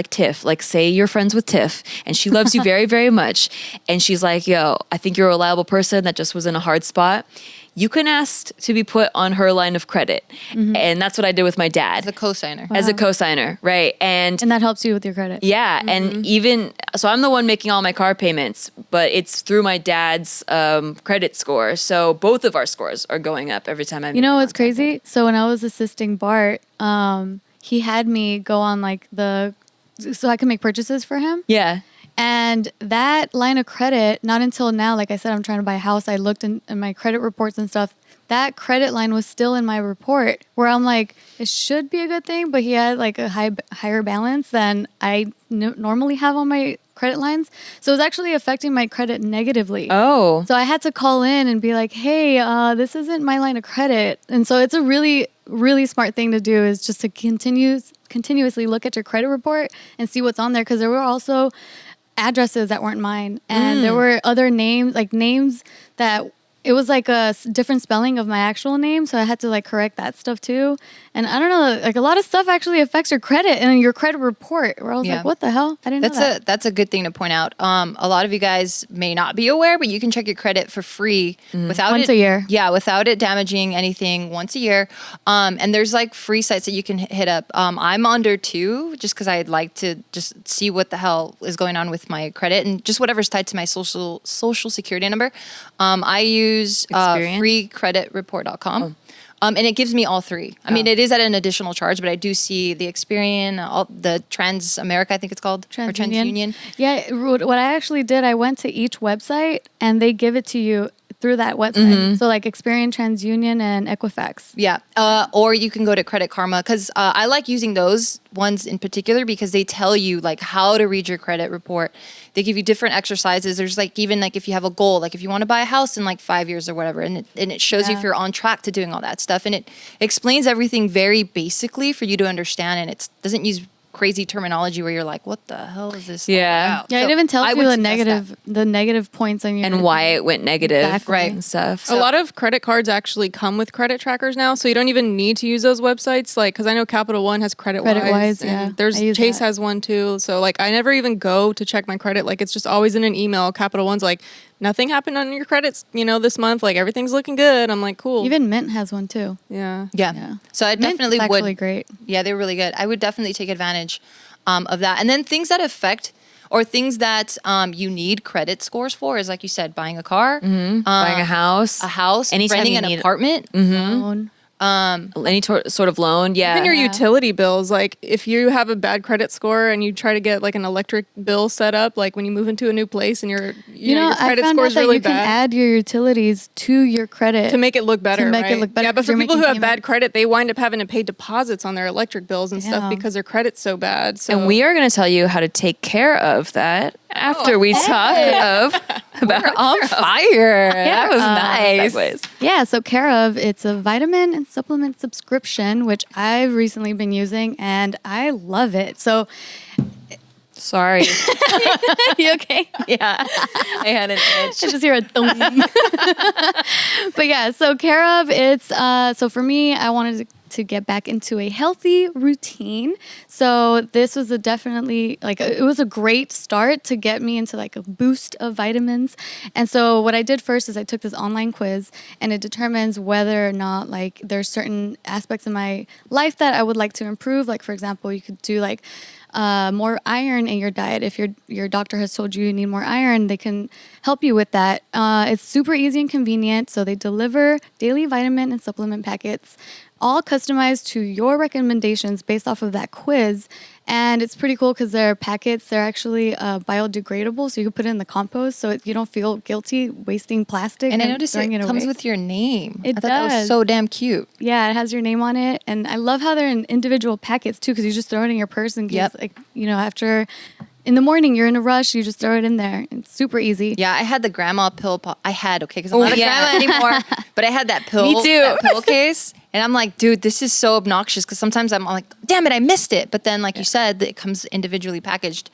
Tiff, like say you're friends with Tiff and she loves you very, very much, and she's like, yo, I think you're a reliable person that just was in a hard spot, you can ask to be put on her line of credit. And that's what I did with my dad. As a co-signer. As a co-signer, right? And And that helps you with your credit. yeah, and even so, I'm the one making all my car payments, but it's through my dad's credit score. So both of our scores are going up every time I. You know what's crazy? So when I was assisting Bart, he had me go on like so I can make purchases for him. Yeah. And that line of credit, not until now, like I said, I'm trying to buy a house. I looked in my credit reports and stuff. That credit line was still in my report where I'm like, it should be a good thing, but he had like a higher balance than I normally have on my credit lines. So it was actually affecting my credit negatively. Oh. So I had to call in and be like, hey, this isn't my line of credit. And so it's a really, really smart thing to do is just to continuously look at your credit report and see what's on there. Because there were also addresses that weren't mine. And there were other names, like names that it was like a different spelling of my actual name, so I had to like correct that stuff too. And I don't know, like a lot of stuff actually affects your credit and your credit report. Where I was like, what the hell? I didn't know that. That's a good thing to point out. A lot of you guys may not be aware, but you can check your credit for free without Once a year. Yeah, without it damaging anything once a year. And there's like free sites that you can hit up. I'm under 2 just because I'd like to just see what the hell is going on with my credit and just whatever's tied to my social security number. I use freecreditreport.com. And it gives me all 3. I mean, it is at an additional charge, but I do see the Experian, the Trans America, I think it's called, or TransUnion. Yeah, what I actually did, I went to each website and they give it to you through that website. So like Experian, TransUnion, and Equifax. Yeah. Or you can go to Credit Karma because I like using those ones in particular because they tell you like how to read your credit report. They give you different exercises. There's like even like if you have a goal, like if you want to buy a house in like 5 years or whatever, and it shows you if you're on track to doing all that stuff. And it explains everything very basically for you to understand. And it doesn't use crazy terminology where you're like, what the hell is this? Yeah. About? Yeah, So it even tells I you would the suggest that. negative points on your And why it went negative, Exactly. right? And stuff. A lot of credit cards actually come with credit trackers now, so you don't even need to use those websites. Like, because I know Capital One has CreditWise. CreditWise, yeah. There's I use Chase that. has one too. So like, I never even go to check my credit. Like, it's just always in an email. Capital One's like, nothing happened on your credits, this month. Like, everything's looking good. I'm like, cool. Even Mint has one too. Yeah. Yeah. So I Mint definitely is would. actually great. Yeah, they're really good. I would definitely take advantage of that. And then things that affect or things that you need credit scores for is, like you said, buying a car, buying a house, anytime renting you an need apartment. Loan. any sort of loan. Yeah. Even your utility bills, like if you have a bad credit score and you try to get like an electric bill set up, like when you move into a new place and your your I credit found score out is that really you can bad. add your utilities to your credit To make it look better, make it right? look better Yeah, but 'cause for you're people who making have bad payments. credit, they wind up having to pay deposits on their electric bills and stuff Yeah. because their credit's so bad. So And we are going to tell you how to take care of that after we talk about We're on fire. That was nice. segues. Yeah, so Care of, it's a vitamin and supplement subscription, which I've recently been using and I love it. So, Sorry. you okay? Yeah. I had an itch. I just hear a thump. But yeah, so Care of, it's, so for me, I wanted to get back into a healthy routine. So this was definitely like, it was a great start to get me into like a boost of vitamins. And so what I did first is I took this online quiz and it determines whether or not like there's certain aspects in my life that I would like to improve. Like for example, you could do like more iron in your diet. If your doctor has told you need more iron, they can help you with that. It's super easy and convenient. So they deliver daily vitamin and supplement packets, all customized to your recommendations based off of that quiz. And it's pretty cool because their packets, they're actually biodegradable. So you can put it in the compost so you don't feel guilty wasting plastic. And I noticed throwing it it comes away. with your name. It I thought that was does. so damn cute. Yeah, it has your name on it. And I love how they're in individual packets too, because you just throw it in your purse and Yep. like, after in the morning, you're in a rush, you just throw it in there. It's super easy. Yeah, I had the grandma pill. Because I'm not a grandma anymore. But I had that pill. Me too. That pill case. And I'm like, dude, this is so obnoxious. Because sometimes I'm like, damn it, I missed it. But then, like you said, it comes individually packaged.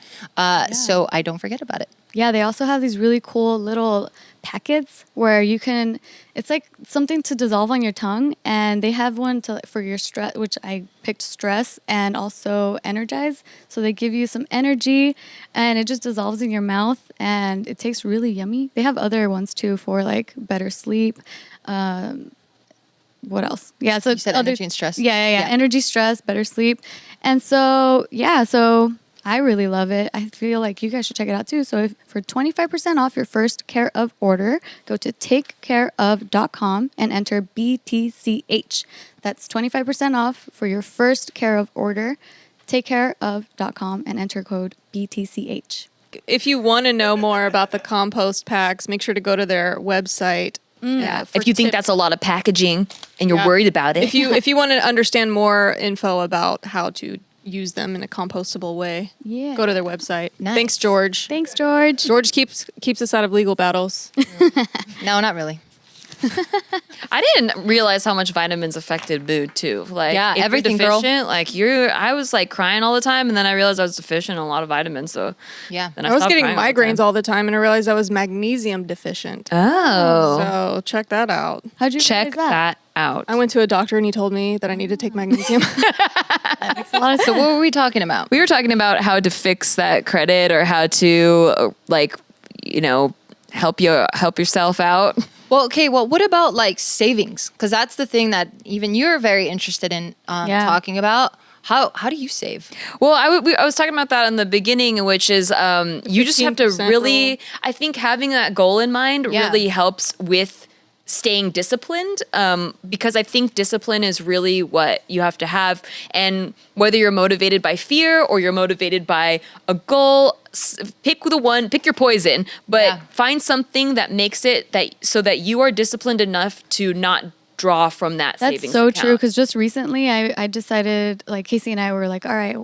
So I don't forget about it. Yeah, they also have these really cool little packets where you can, it's like something to dissolve on your tongue. And they have one for your stress, which I picked stress and also energize. So they give you some energy and it just dissolves in your mouth and it tastes really yummy. They have other ones too for like better sleep. What else? Yeah, so You said energy and stress. Yeah. Energy, stress, better sleep. And so, so I really love it. I feel like you guys should check it out too. So for 25% off your first Care of order, go to takecareof.com and enter BTCH. That's 25% off for your first Care of order. Takecareof.com and enter code BTCH. if you want to know more about the compost packs, make sure to go to their website. Yeah. for If you think tips. that's a lot of packaging and you're Yeah. worried about it. if you want to understand more info about how to use them in a compostable way, Yeah. go to their website. Nice. Thanks, George. Thanks, George. George keeps us out of legal battles. No, not really. I didn't realize how much vitamins affected mood too. Like, Yeah, if you're everything, girl. deficient, like I was like crying all the time, and then I realized I was deficient in a lot of vitamins. So Yeah. then I was stopped getting crying migraines all the time, and I realized I was magnesium deficient. Oh, So check that out. How'd you check realize that out. I went to a doctor, and he told me that I need to take magnesium. That makes a lot of So sense. what were we talking about? We were talking about how to fix that credit, or how to help yourself out. Well, okay. Well, what about like savings? Because that's the thing that even you're very interested in Yeah. talking about. How do you save? Well, I was talking about that in the beginning, which is you just have to 15% really. rule. I think having that goal in mind Yeah. really helps with staying disciplined, because I think discipline is really what you have to have. And whether you're motivated by fear or you're motivated by a goal, pick your poison, but Yeah. find something that makes it so that you are disciplined enough to not draw from that That's savings so account. true. Because just recently, I decided, like Casey and I were like, all right,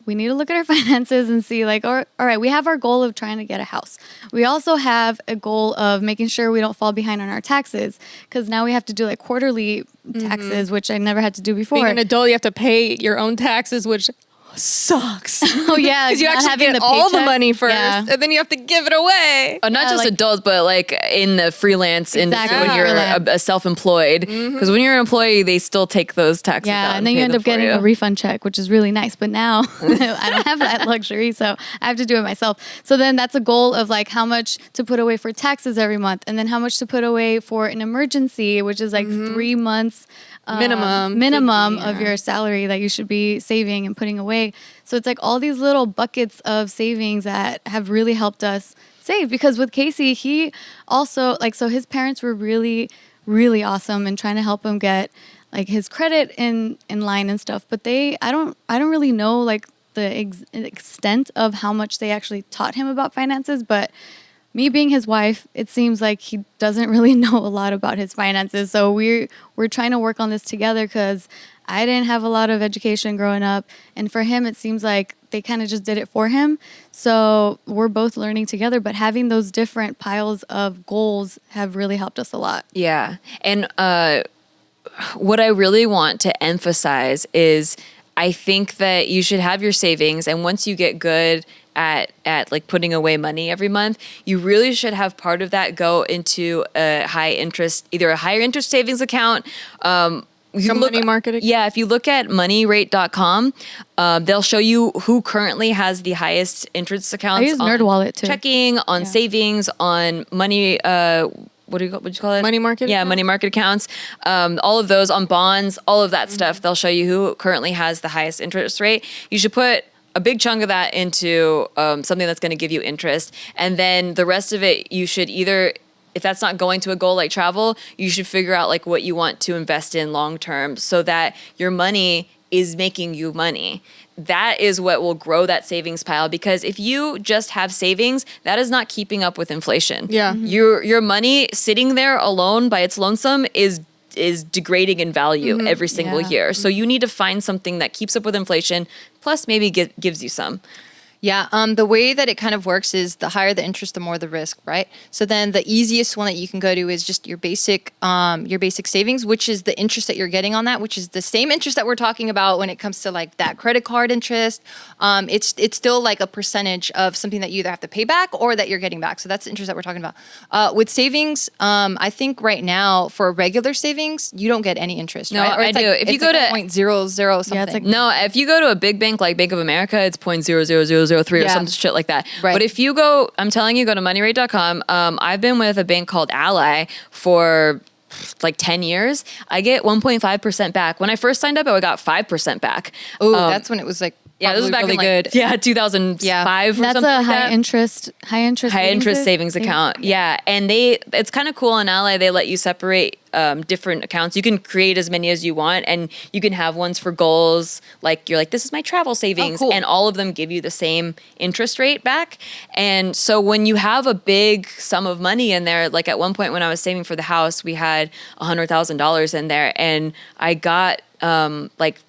we need to look at our finances and see, like, all right, we have our goal of trying to get a house. We also have a goal of making sure we don't fall behind on our taxes, because now we have to do like quarterly taxes, which I never had to do before. Being an adult, you have to pay your own taxes, which sucks. Oh yeah, Because you not actually having get all the paycheck. money first, Yeah. and then you have to give it away. Not Yeah, just like- adults, but like in the freelance industry Exactly. when you're Freelance. a self-employed. Because when you're an employee, they still take those taxes out. Yeah, and then pay you end them up for getting you. a refund check, which is really nice. But now I don't have that luxury, so I have to do it myself. So then that's a goal of like how much to put away for taxes every month, and then how much to put away for an emergency, which is like 3 months minimum of your salary that you should be saving and putting away. So it's like all these little buckets of savings that have really helped us save. Because with Casey, he also so his parents were really, really awesome in trying to help him get like his credit in line and stuff. But I don't really know like the extent of how much they actually taught him about finances. But me being his wife, it seems like he doesn't really know a lot about his finances. So we're trying to work on this together, because I didn't have a lot of education growing up. And for him, it seems like they kind of just did it for him. So we're both learning together, but having those different piles of goals have really helped us a lot. Yeah. And what I really want to emphasize is I think that you should have your savings, and once you get good at like putting away money every month, you really should have part of that go into a either a higher interest savings account. You A money market account? Yeah, if you look at moneyrate.com, they'll show you who currently has the highest interest accounts. I use on NerdWallet too. Checking, on savings, on money. What'd you call it? Money market Yeah, accounts? money market accounts. All of those on bonds, all of that stuff. They'll show you who currently has the highest interest rate. You should put a big chunk of that into something that's going to give you interest, and then the rest of it you should either, if that's not going to a goal like travel, you should figure out like what you want to invest in long term, so that your money is making you money. That is what will grow that savings pile, because if you just have savings, that is not keeping up with inflation. Yeah. Your money sitting there alone by its lonesome is degrading in value every single Yeah. year. So you need to find something that keeps up with inflation, plus maybe gives you some. Yeah, the way that it kind of works is the higher the interest, the more the risk, right? So then the easiest one that you can go to is just your basic savings, which is the interest that you're getting on that, which is the same interest that we're talking about when it comes to like that credit card interest. It's still like a percentage of something that you either have to pay back or that you're getting back. So that's the interest that we're talking about. With savings, I think right now for regular savings, you don't get any interest. No, right? Or I it's do. Like, If you it's go like to- 0.00 something. Yeah, it's like- No, if you go to a big bank like Bank of America, it's 0.00003 or Yeah. some shit like that. Right. But if you go, I'm telling you, go to moneyrate.com. I've been with a bank called Ally for like 10 years. I get 1.5% back. When I first signed up, I got 5% back. Oh, that's when it was like Yeah, this was back really in like, good. yeah, 2005 or That's something a like high that. interest Savings account. Yeah. And it's kind of cool on Ally. They let you separate different accounts. You can create as many as you want, and you can have ones for goals. Like you're like, this is my travel savings. cool. And all of them give you the same interest rate back. And so when you have a big sum of money in there, like at one point when I was saving for the house, we had $100,000 in there, and I got like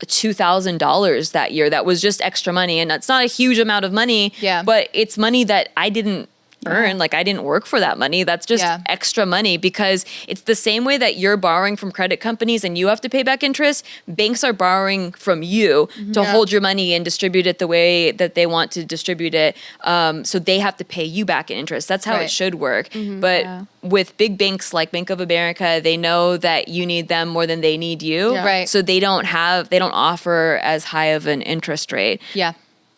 $2,000 that year. That was just extra money, and that's not a huge amount of money. Yeah. But it's money that I didn't earn. Like I didn't work for that money. That's just extra money, because it's the same way that you're borrowing from credit companies and you have to pay back interest. Banks are borrowing from you to hold your money and distribute it the way that they want to distribute it. So they have to pay you back in interest. That's how it should work. But with big banks like Bank of America, they know that you need them more than they need you. Yeah. Right. So they don't offer as high of an interest rate.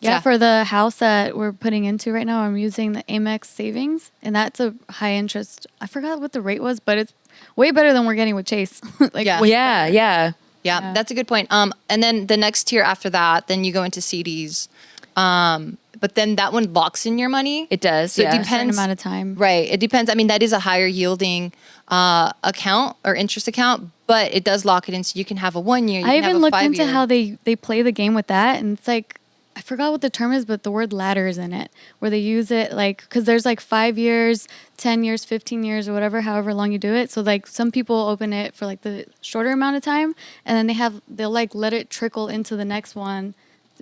Yeah, for the house that we're putting into right now, I'm using the Amex savings, and that's a high interest. I forgot what the rate was, but it's way better than we're getting with Chase. Yeah. way Yeah. Yeah, that's a good point. And then the next tier after that, then you go into CDs. But then that one locks in your money. It does. So it yeah. a certain depends. amount of time. Right. It depends. I mean, that is a higher yielding account or interest account, but it does lock it in, so you can have a 1 year. You I can have even a looked 5 into year. how they play the game with that, and it's like, I forgot what the term is, but the word ladder is in it, where they use it like, because there's like 5 years, 10 years, 15 years, or whatever, however long you do it. So like some people open it for like the shorter amount of time, and then they'll like let it trickle into the next one.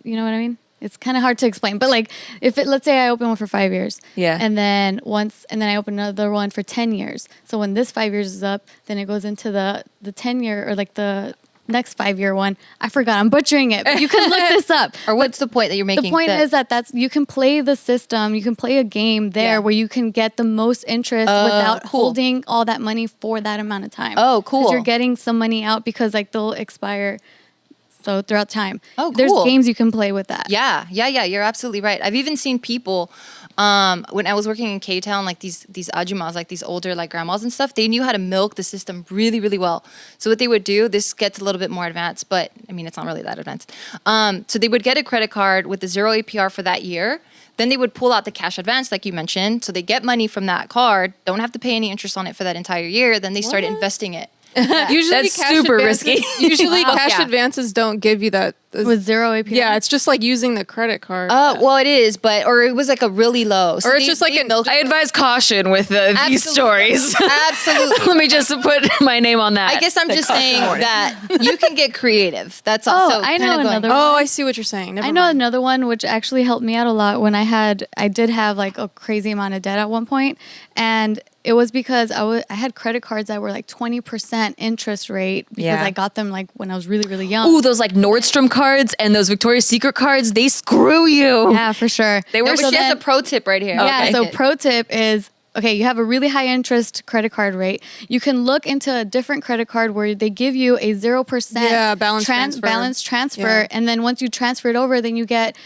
You know what I mean? It's kind of hard to explain, but like let's say I open one for 5 years, and then I open another one for 10 years. So when this 5 years is up, then it goes into the 10 year, or like the next 5 year one. I forgot. I'm butchering it, but you can look this up. Or what's the point that you're making? The point is that you can play the system, you can play a game there where you can get the most interest without holding all that money for that amount of time. Oh, cool. 'Cause you're getting some money out because like they'll expire. So throughout time. Oh, There's cool. games you can play with that. Yeah. You're absolutely right. I've even seen people when I was working in K-Town, like these ajumas, like these older like grandmas and stuff, they knew how to milk the system really, really well. So what they would do, this gets a little bit more advanced, but I mean, it's not really that advanced. So they would get a credit card with the 0 APR for that year. Then they would pull out the cash advance, like you mentioned. So they get money from that card, don't have to pay any interest on it for that entire year. Then they start investing it. Usually That's cash super advances- risky. Usually Wow. cash Yeah. advances don't give you that. With 0 APR. Yeah, it's just like using the credit card. Well, it is, or it was like a really low. So Or it's just like I advise caution with these Absolutely. stories. Absolutely. Let me just put my name on that. I guess I'm just saying that you can get creative. That's Oh, also I know kinda going- another Oh, one. I see what you're saying. Never I know mind. another one which actually helped me out a lot when I did have like a crazy amount of debt at one point, and it was because I had credit cards that were like 20% interest rate because Yeah. I got them like when I was really, really young. Ooh, those like Nordstrom cards and those Victoria's Secret cards, they screw you. Yeah, for sure. They No, were but so she has a then- pro tip right here. Yeah, Okay. so pro tip is, okay, you have a really high interest credit card rate. You can look into a different credit card where they give you a 0% balance transfer. balance transfer. Yeah. And then once you transfer it over, then you get,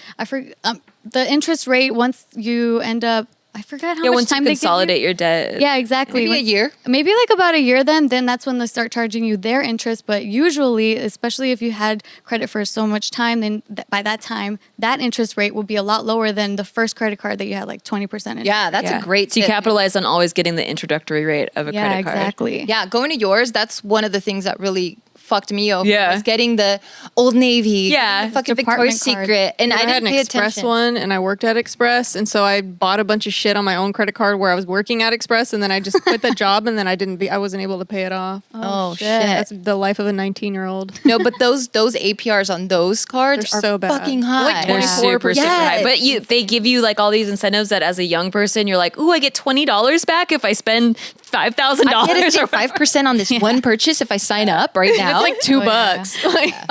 the interest rate once you end up, I forgot how much once time you they give you. consolidate your debt. Yeah, exactly. Maybe a year. Maybe like about a year then that's when they start charging you their interest. But usually, especially if you had credit for so much time, then by that time, that interest rate will be a lot lower than the first credit card that you had like 20% interest. Yeah, that's a great So you tip. capitalize on always getting the introductory rate of a Yeah, credit card. exactly. Yeah, going to yours, that's one of the things that really fucked me over. Yeah. Was getting the Old Navy, Yeah. the fucking Department Victoria's card. Secret, and I I had didn't an pay Express attention. one, and I worked at Express, and so I bought a bunch of shit on my own credit card where I was working at Express, and then I just quit the job, and then I wasn't able to pay it off. Oh shit! That's the life of a 19-year-old. No, but those APRs on those cards They're are so bad. fucking high. Like They're 24%. super, super high. Yes. But they give you like all these incentives that as a young person, you're like, ooh, I get $20 back if I spend $5,000 I get to or take 5% on this one purchase if I sign up right now. It's like $2. yeah.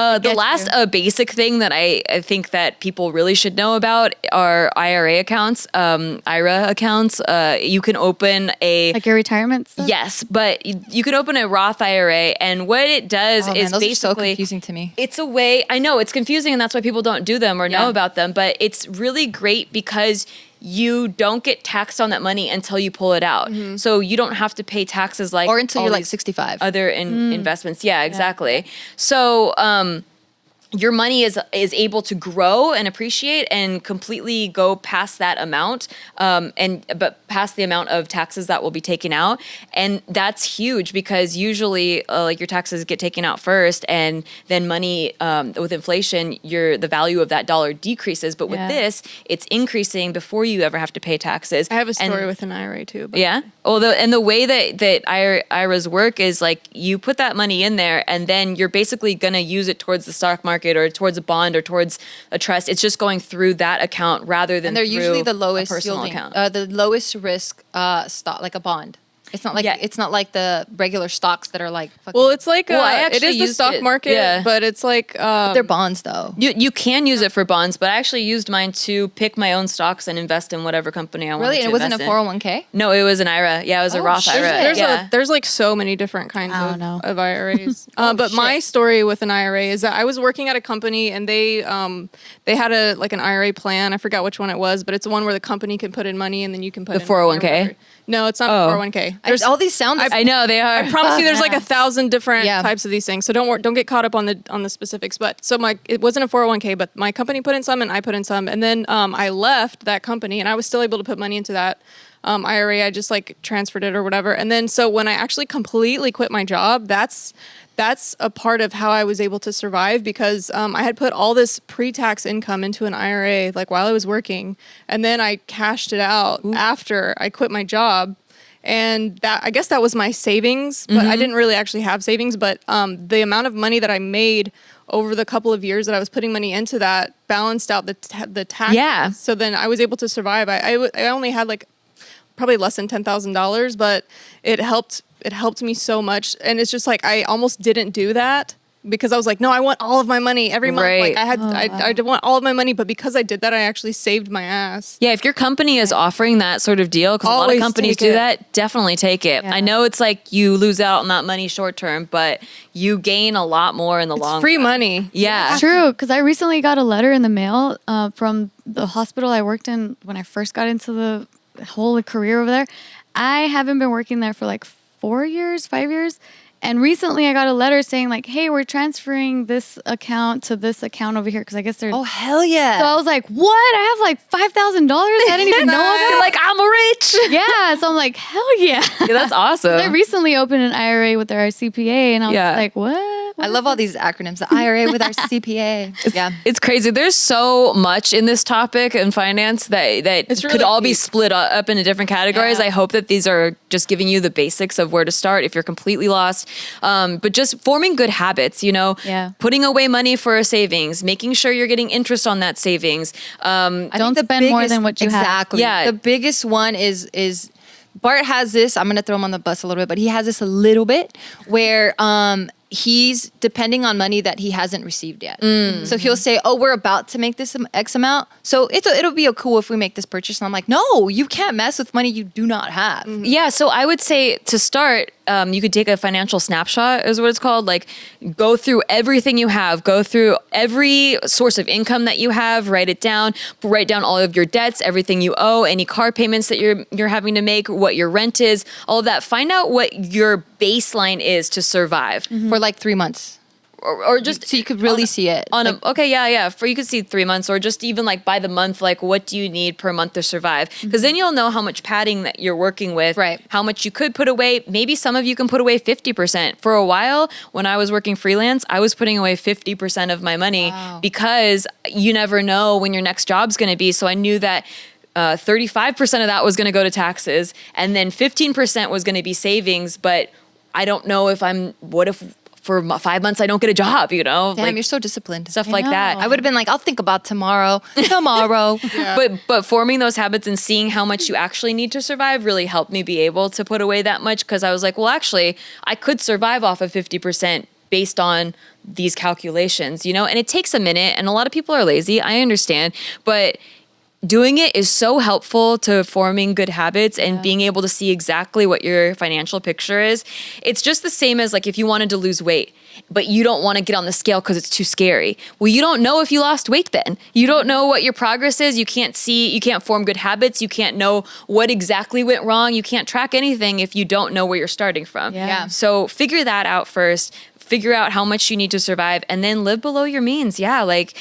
Like, the last basic thing that I think that people really should know about are IRA accounts, IRA accounts. You can open a Like your retirement stuff? yes, but you can open a Roth IRA, and what it does Oh, man, is those are so basically confusing to me. it's a way. I know it's confusing, and that's why people don't do them or know Yeah. about them. But it's really great because you don't get taxed on that money until you pull it out. So you don't have to pay taxes like Or until all you're like these 65. other investments. Yeah, exactly. So your money is able to grow and appreciate and completely go past that amount, but past the amount of taxes that will be taken out, and that's huge because usually like your taxes get taken out first, and then money with inflation, the value of that dollar decreases. But with Yeah. this, it's increasing before you ever have to pay taxes. I have a story And- with an IRA too. But yeah. Well, the way that IRAs work is like you put that money in there, and then you're basically gonna use it towards the stock market market or towards a bond or towards a trust. It's just going through that account rather than And they're through usually the a lowest personal yielding, account. the lowest risk stock, like a bond. It's not like Yeah. it's not like the regular stocks that are like fucking, Well, it's like Well, I it actually is the used stock it. market, Yeah. but it's like they're bonds though. You can use it for bonds, but I actually used mine to pick my own stocks and invest in whatever company I wanted Really? to And it wasn't a invest in. 401k? No, it was an IRA. Yeah, it was a Oh, Roth shit. IRA. Yeah. there's like so many different kinds I don't know. of IRAs. But my story with an IRA is that I was working at a company and they had an IRA plan. I forgot which one it was, but it's the one where the company can put in money and then you can put The in 401k? whatever. No, it's not Oh. the 401k. There's all these sounds. I know they are. I promise you, there's like 1,000 different Yeah. types of these things. So don't get caught up on the specifics. But so it wasn't a 401k, but my company put in some and I put in some, and then I left that company and I was still able to put money into that IRA. I just like transferred it or whatever. And then so when I actually completely quit my job, that's a part of how I was able to survive because I had put all this pre-tax income into an IRA like while I was working, and then I cashed it out after I quit my job. And I guess that was my savings, but I didn't really actually have savings. But the amount of money that I made over the couple of years that I was putting money into that balanced out the taxes. Yeah. So then I was able to survive. I only had like probably less than $10,000, but it helped me so much. And it's just like I almost didn't do that because I was like, no, I want all of my money every month. Right. Like I want all of my money, but because I did that, I actually saved my ass. Yeah, if your company is offering that sort of deal, because a lot of Always companies take do it. that, definitely take it. Yeah. I know it's like you lose out on that money short term, but you gain a lot more in the long It's free run. money. Yeah. True, because I recently got a letter in the mail from the hospital I worked in when I first got into the whole career over there. I haven't been working there for like 5 years. And recently I got a letter saying like, hey, we're transferring this account to this account over here. Because I guess there's... Oh hell yeah! So I was like, what? I have like $5,000? I didn't even know about You're like, I'm rich. Yeah, so I'm like, hell yeah. Yeah, that's awesome. They recently opened an IRA with their CPA, and I was Yeah. like, what? I love all these acronyms. The IRA with our CPA. Yeah. It's crazy. There's so much in this topic in finance that It's could really all be deep. split up into different categories. Yeah. I hope that these are just giving you the basics of where to start if you're completely lost. But just forming good habits, Yeah. putting away money for a savings, making sure you're getting interest on that savings. I Don't think the spend more biggest- than what you have. Exactly. Yeah. The biggest one is Bart has this. I'm gonna throw him on the bus a little bit, but he has this a little bit where he's depending on money that he hasn't received yet. So he'll say, "Oh, we're about to make this X amount, so it'll be cool if we make this purchase." And I'm like, "No, you can't mess with money you do not have." Yeah, so I would say to start, you could take a financial snapshot, is what it's called. Like, go through everything you have, go through every source of income that you have, write it down, write down all of your debts, everything you owe, any car payments that you're having to make, what your rent is, all of that. Find out what your baseline is to survive, For like 3 months, or just so you could really see it. on Like, okay, yeah. For you could see 3 months, or just even like by the month, like what do you need per month to survive? Because then you'll know how much padding that you're working with, Right. How much you could put away. Maybe some of you can put away 50%. For a while, when I was working freelance, I was putting away 50% of my money Wow. because you never know when your next job's going to be. So I knew that 35% of that was going to go to taxes, and then 15% was going to be savings. But I don't know what if for 5 months I don't get a job, damn, like you're so disciplined. stuff I like that. know. I would have been like, "I'll think about tomorrow." But forming those habits and seeing how much you actually need to survive really helped me be able to put away that much, because I was like, well, actually, I could survive off of 50% based on these calculations, and it takes a minute, and a lot of people are lazy. I understand, but doing it is so helpful to forming good habits and being able to see exactly what your financial picture is. It's just the same as like if you wanted to lose weight, but you don't want to get on the scale because it's too scary. Well, you don't know if you lost weight then. You don't know what your progress is. You can't form good habits. You can't know what exactly went wrong. You can't track anything if you don't know where you're starting from. Yeah. So figure that out first. Figure out how much you need to survive, and then live below your means. Yeah, like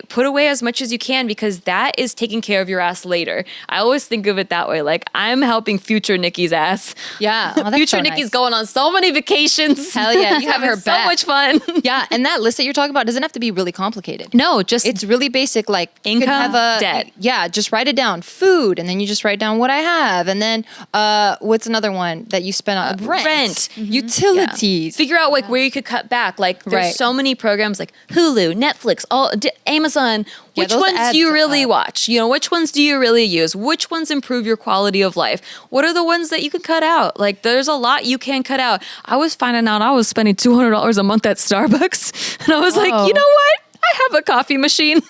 put away as much as you can, because that is taking care of your ass later. I always think of it that way. Like, I'm helping future Nikki's ass. Yeah. Oh, that's Future so Nikki's nice. going on so many vacations. Hell yeah, you have her so back. much fun. Yeah, and that list that you're talking about doesn't have to be really complicated. No, just It's really basic, like you could Income, have debt. Yeah, just write it down. Food, and then you just write down what I have, and then what's another one that you spend on rent, rent. utilities. Figure out like where you could cut cut back. Like there's Right. so many programs like Hulu, Netflix, Amazon. Yeah, Which those ones add do you up. really watch? You know, which ones do you really use? Which ones improve your quality of life? What are the ones that you can cut out? Like there's a lot you can cut out. I was finding out I was spending $200 a month at Starbucks, and I was like, Whoa. you know what? I have a coffee machine.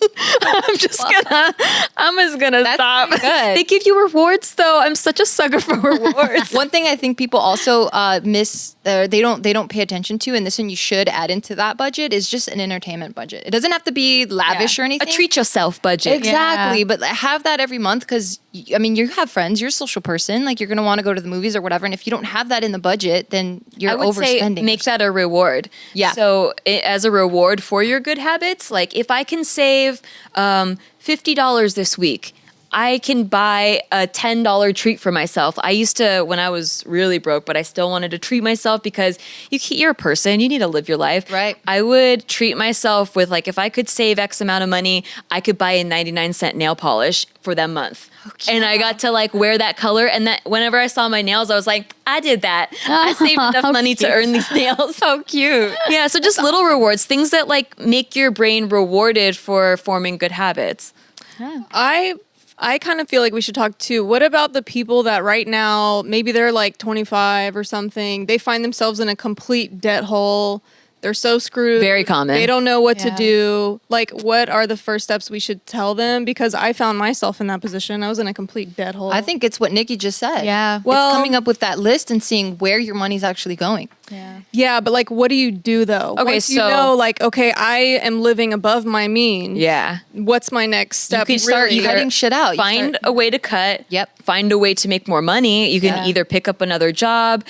I'm just gonna That's stop. pretty good. They give you rewards though. I'm such a sucker for rewards. One thing I think people also miss, they don't pay attention to, and this one you should add into that budget, is just an entertainment budget. It doesn't have to be lavish or A anything. treat yourself budget. Exactly, Yeah. but have that every month because I mean you have friends, you're a social person, like you're gonna want to go to the movies or whatever, and if you don't have that in the budget, then you're I would say overspending. make that a reward. Yeah. So as a reward for your good habits, like if I can save $50 this week, I can buy a $10 treat for myself. I used to, when I was really broke, but I still wanted to treat myself because you're a person, you need to live your life. Right. I would treat myself with like, if I could save X amount of money, I could buy a 99-cent nail polish for that month. And I got to like wear that color. And that whenever I saw my nails, I was like, I did that. I saved enough How money to cute. earn these nails. so cute. Yeah, so just little rewards, things that like make your brain rewarded for forming good habits. I kind of feel like we should talk too. What about the people that right now, maybe they're like 25 or something, they find themselves in a complete debt hole. They're so screwed. Very common. They don't know what to Yeah. do. Like, what are the first steps we should tell them? Because I found myself in that position. I was in a complete debt hole. I think it's what Nikki just said. Yeah. Well- it's coming up with that list and seeing where your money's actually going. Yeah. Yeah, but like, what do you do though? Okay, Once you so- know, like, okay, I am living above my means. Yeah. What's my next step? You can start really? cutting shit out. You Find start- a way to cut. Yep. Find a way to make more money. You can Yeah. either pick up another job,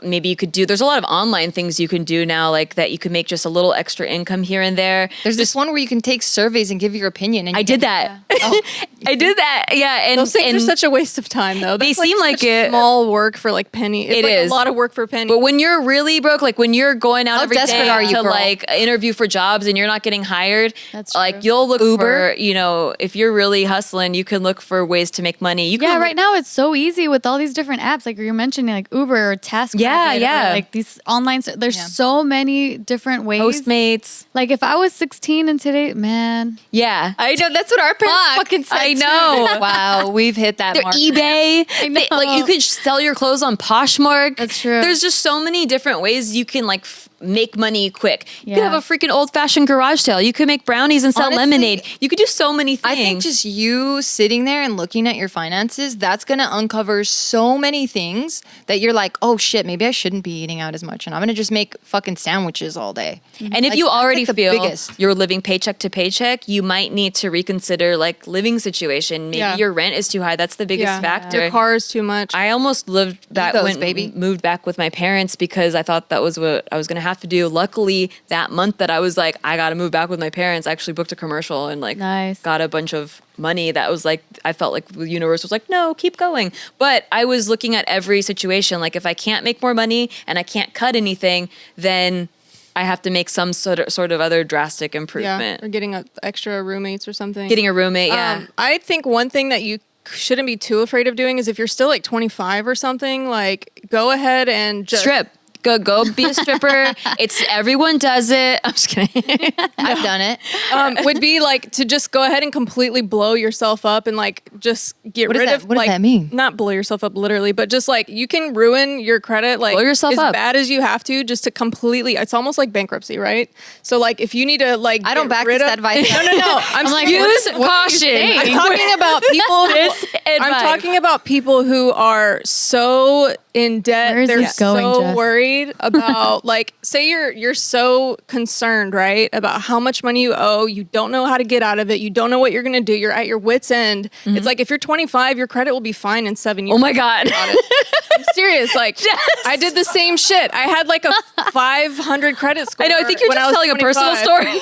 maybe you could do, there's a lot of online things you can do now, like that you can make just a little extra income here and there. There's this one where you can take surveys and give your opinion. And I you did get- that. I did that. Yeah. And, Those things are and such a waste of time, though. They That's seem like such it. small work for like penny. It's It like is. a lot of work for penny. But when you're really broke, like when you're going out How every day desperate are you, to girl? like interview for jobs and you're not getting hired, That's like true. you'll look Uber. for, you know, if you're really hustling, you can look for ways to make money. You can Yeah, look- right now it's so easy with all these different apps, like you're mentioning, like Uber or TaskRabbit. Yeah, yeah. Or like these online. There's so many different ways. Postmates. Like if I was 16 and today, man, Yeah. I know that's what our parents fucking said. I too. know. Wow, we've hit that Their mark. eBay. I know. Like you could sell your clothes on Poshmark. That's true. There's just so many different ways you can like make money quick. You could Yeah. have a freaking old fashioned garage sale. You could make brownies and sell Honestly, lemonade. You could do so many things. I think just you sitting there and looking at your finances, that's going to uncover so many things that you're like, oh shit, maybe I shouldn't be eating out as much. And I'm going to just make fucking sandwiches all day. And if Like, you that's, already like, the feel biggest. you're living paycheck to paycheck, you might need to reconsider like living situation. Maybe Yeah. your rent is too high. That's the biggest factor. Your car is too much. I almost lived back Egos, when baby. moved back with my parents because I thought that was what I was gonna have to do. Luckily, that month that I was like, I gotta move back with my parents, I actually booked a commercial and like Nice. got a bunch of money that was like I felt like the universe was like, no, keep going. But I was looking at every situation. Like if I can't make more money and I can't cut anything, then I have to make some sort of other drastic yeah, improvement. or getting extra roommates or something. Getting a roommate, yeah. I think one thing that you shouldn't be too afraid of doing is if you're still like 25 or something, like go ahead and just Strip. Go be a stripper. It's everyone does it. I'm just kidding. I've done it. would be like to just go ahead and completely blow yourself up and like just get What does rid that- of what does like that mean? not blow yourself up literally, but just like you can ruin your credit like Blow yourself as up. bad as you have to just to completely. It's almost like bankruptcy, right? So like if you need to like I don't get back rid this of- advice. No. I'm like, like Use what are you saying? caution. I'm talking about people. This I'm advice. talking about people who are so in debt. Where is They're this going, so Jess? worried about like, say you're so concerned, right, about how much money you owe. You don't know how to get out of it. You don't know what you're gonna do. You're at your wits' end. It's like if you're 25, your credit will be fine in 7 years. Oh my God. I'm serious. Like I did the same shit. I had like a 500 credit score. I know. I think you're when I just was telling a personal 25. story.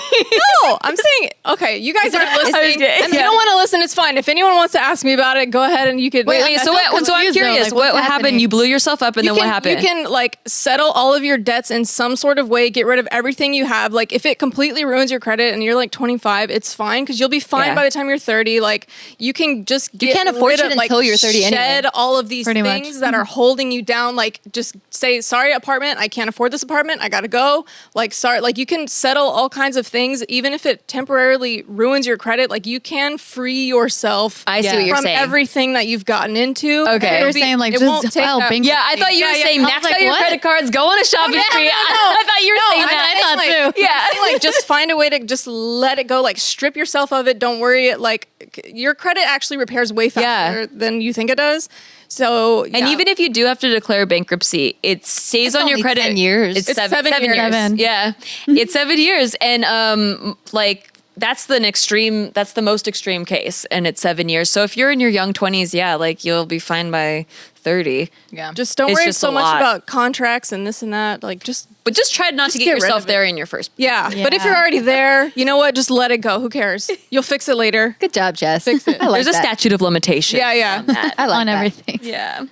No, I'm saying, okay, you guys aren't listening. Okay, If you don't want to listen, it's fine. If anyone wants to ask me about it, go ahead and you could. Wait. So I'm curious. confused, though, like, what what's happened? happening? You blew yourself yourself up, and then what happened? You can like settle all of your debts in some sort of way, get rid of everything you have. Like if it completely ruins your credit and you're like 25, it's fine because you'll be fine Yeah. by the time you're 30. Like you can just You can't afford rid it of, like, until you're 30 anyway. shed all of these Pretty much. things that are holding you down. Like just say, sorry, apartment, I can't afford this apartment. I gotta go. Like sorry, like you can settle all kinds of things, even if it temporarily ruins your credit. Like you can free yourself. I see what you're from saying. everything that you've gotten into. Okay. You were saying like it won't just take file that- bankruptcy. Yeah, I thought you were saying I was max like, out your what? credit cards, go on a shopping spree. I thought you were saying that. I thought too. Yeah. Like just find a way to just let it go. Like strip yourself of it. Don't worry. Like your credit actually repairs way faster than you think it does. So And even if you do have to declare bankruptcy, it stays It's on your only credit. 10 years. It's It's 7 years. years. 7. Yeah, it's 7 years, and like that's the most extreme case, and it's 7 years. So if you're in your young 20s, yeah, like you'll be fine by 30. Yeah. just don't It's worry just so a much lot. about contracts and this and that. Like just But just try not to Just get get rid yourself of it. there in your first. yeah. But if Yeah. you're already there, you know what? Just let it go. Who cares? You'll fix it later. Good job, Jess. Fix it. I like There's a that. statute of limitations. Yeah, yeah. on that. I like on that. everything. Yeah.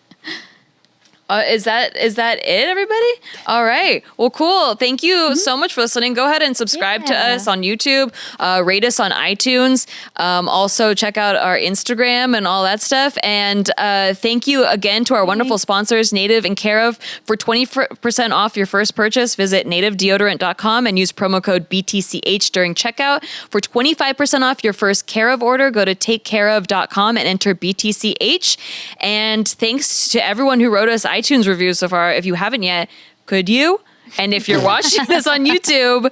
Is that it, everybody? All right. Well, cool. Thank you so much for listening. Go ahead and subscribe to Yeah. us on YouTube. Rate us on iTunes. Also, check out our Instagram and all that stuff. And thank you again to our wonderful sponsors, Native and Care of. For 20% off your first purchase, visit nativedeodorant.com and use promo code BTCH during checkout. For 25% off your first Care of order, go to takecareof.com and enter BTCH. And thanks to everyone who wrote us iTunes reviews so far. If you haven't yet, could you? And if you're watching this on YouTube,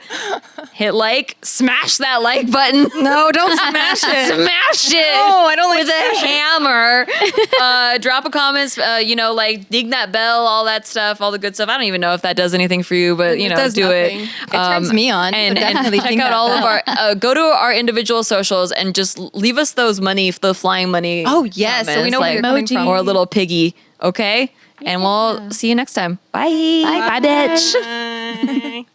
hit like, smash that like button. No, don't smash it. Smash it! No, I don't like with a hammer. Drop a comment. Like ding that bell, all that stuff, all the good stuff. I don't even know if that does anything for you, but does do nothing. it. It turns me on. And, so definitely check think out that all of bell. our. Go to our individual socials and just leave us those money, the flying money. Oh, yes. So we know where you're coming Emoji. from. or a little piggy. Okay, and we'll see you next time. Bye. Bye, bitch. Bye.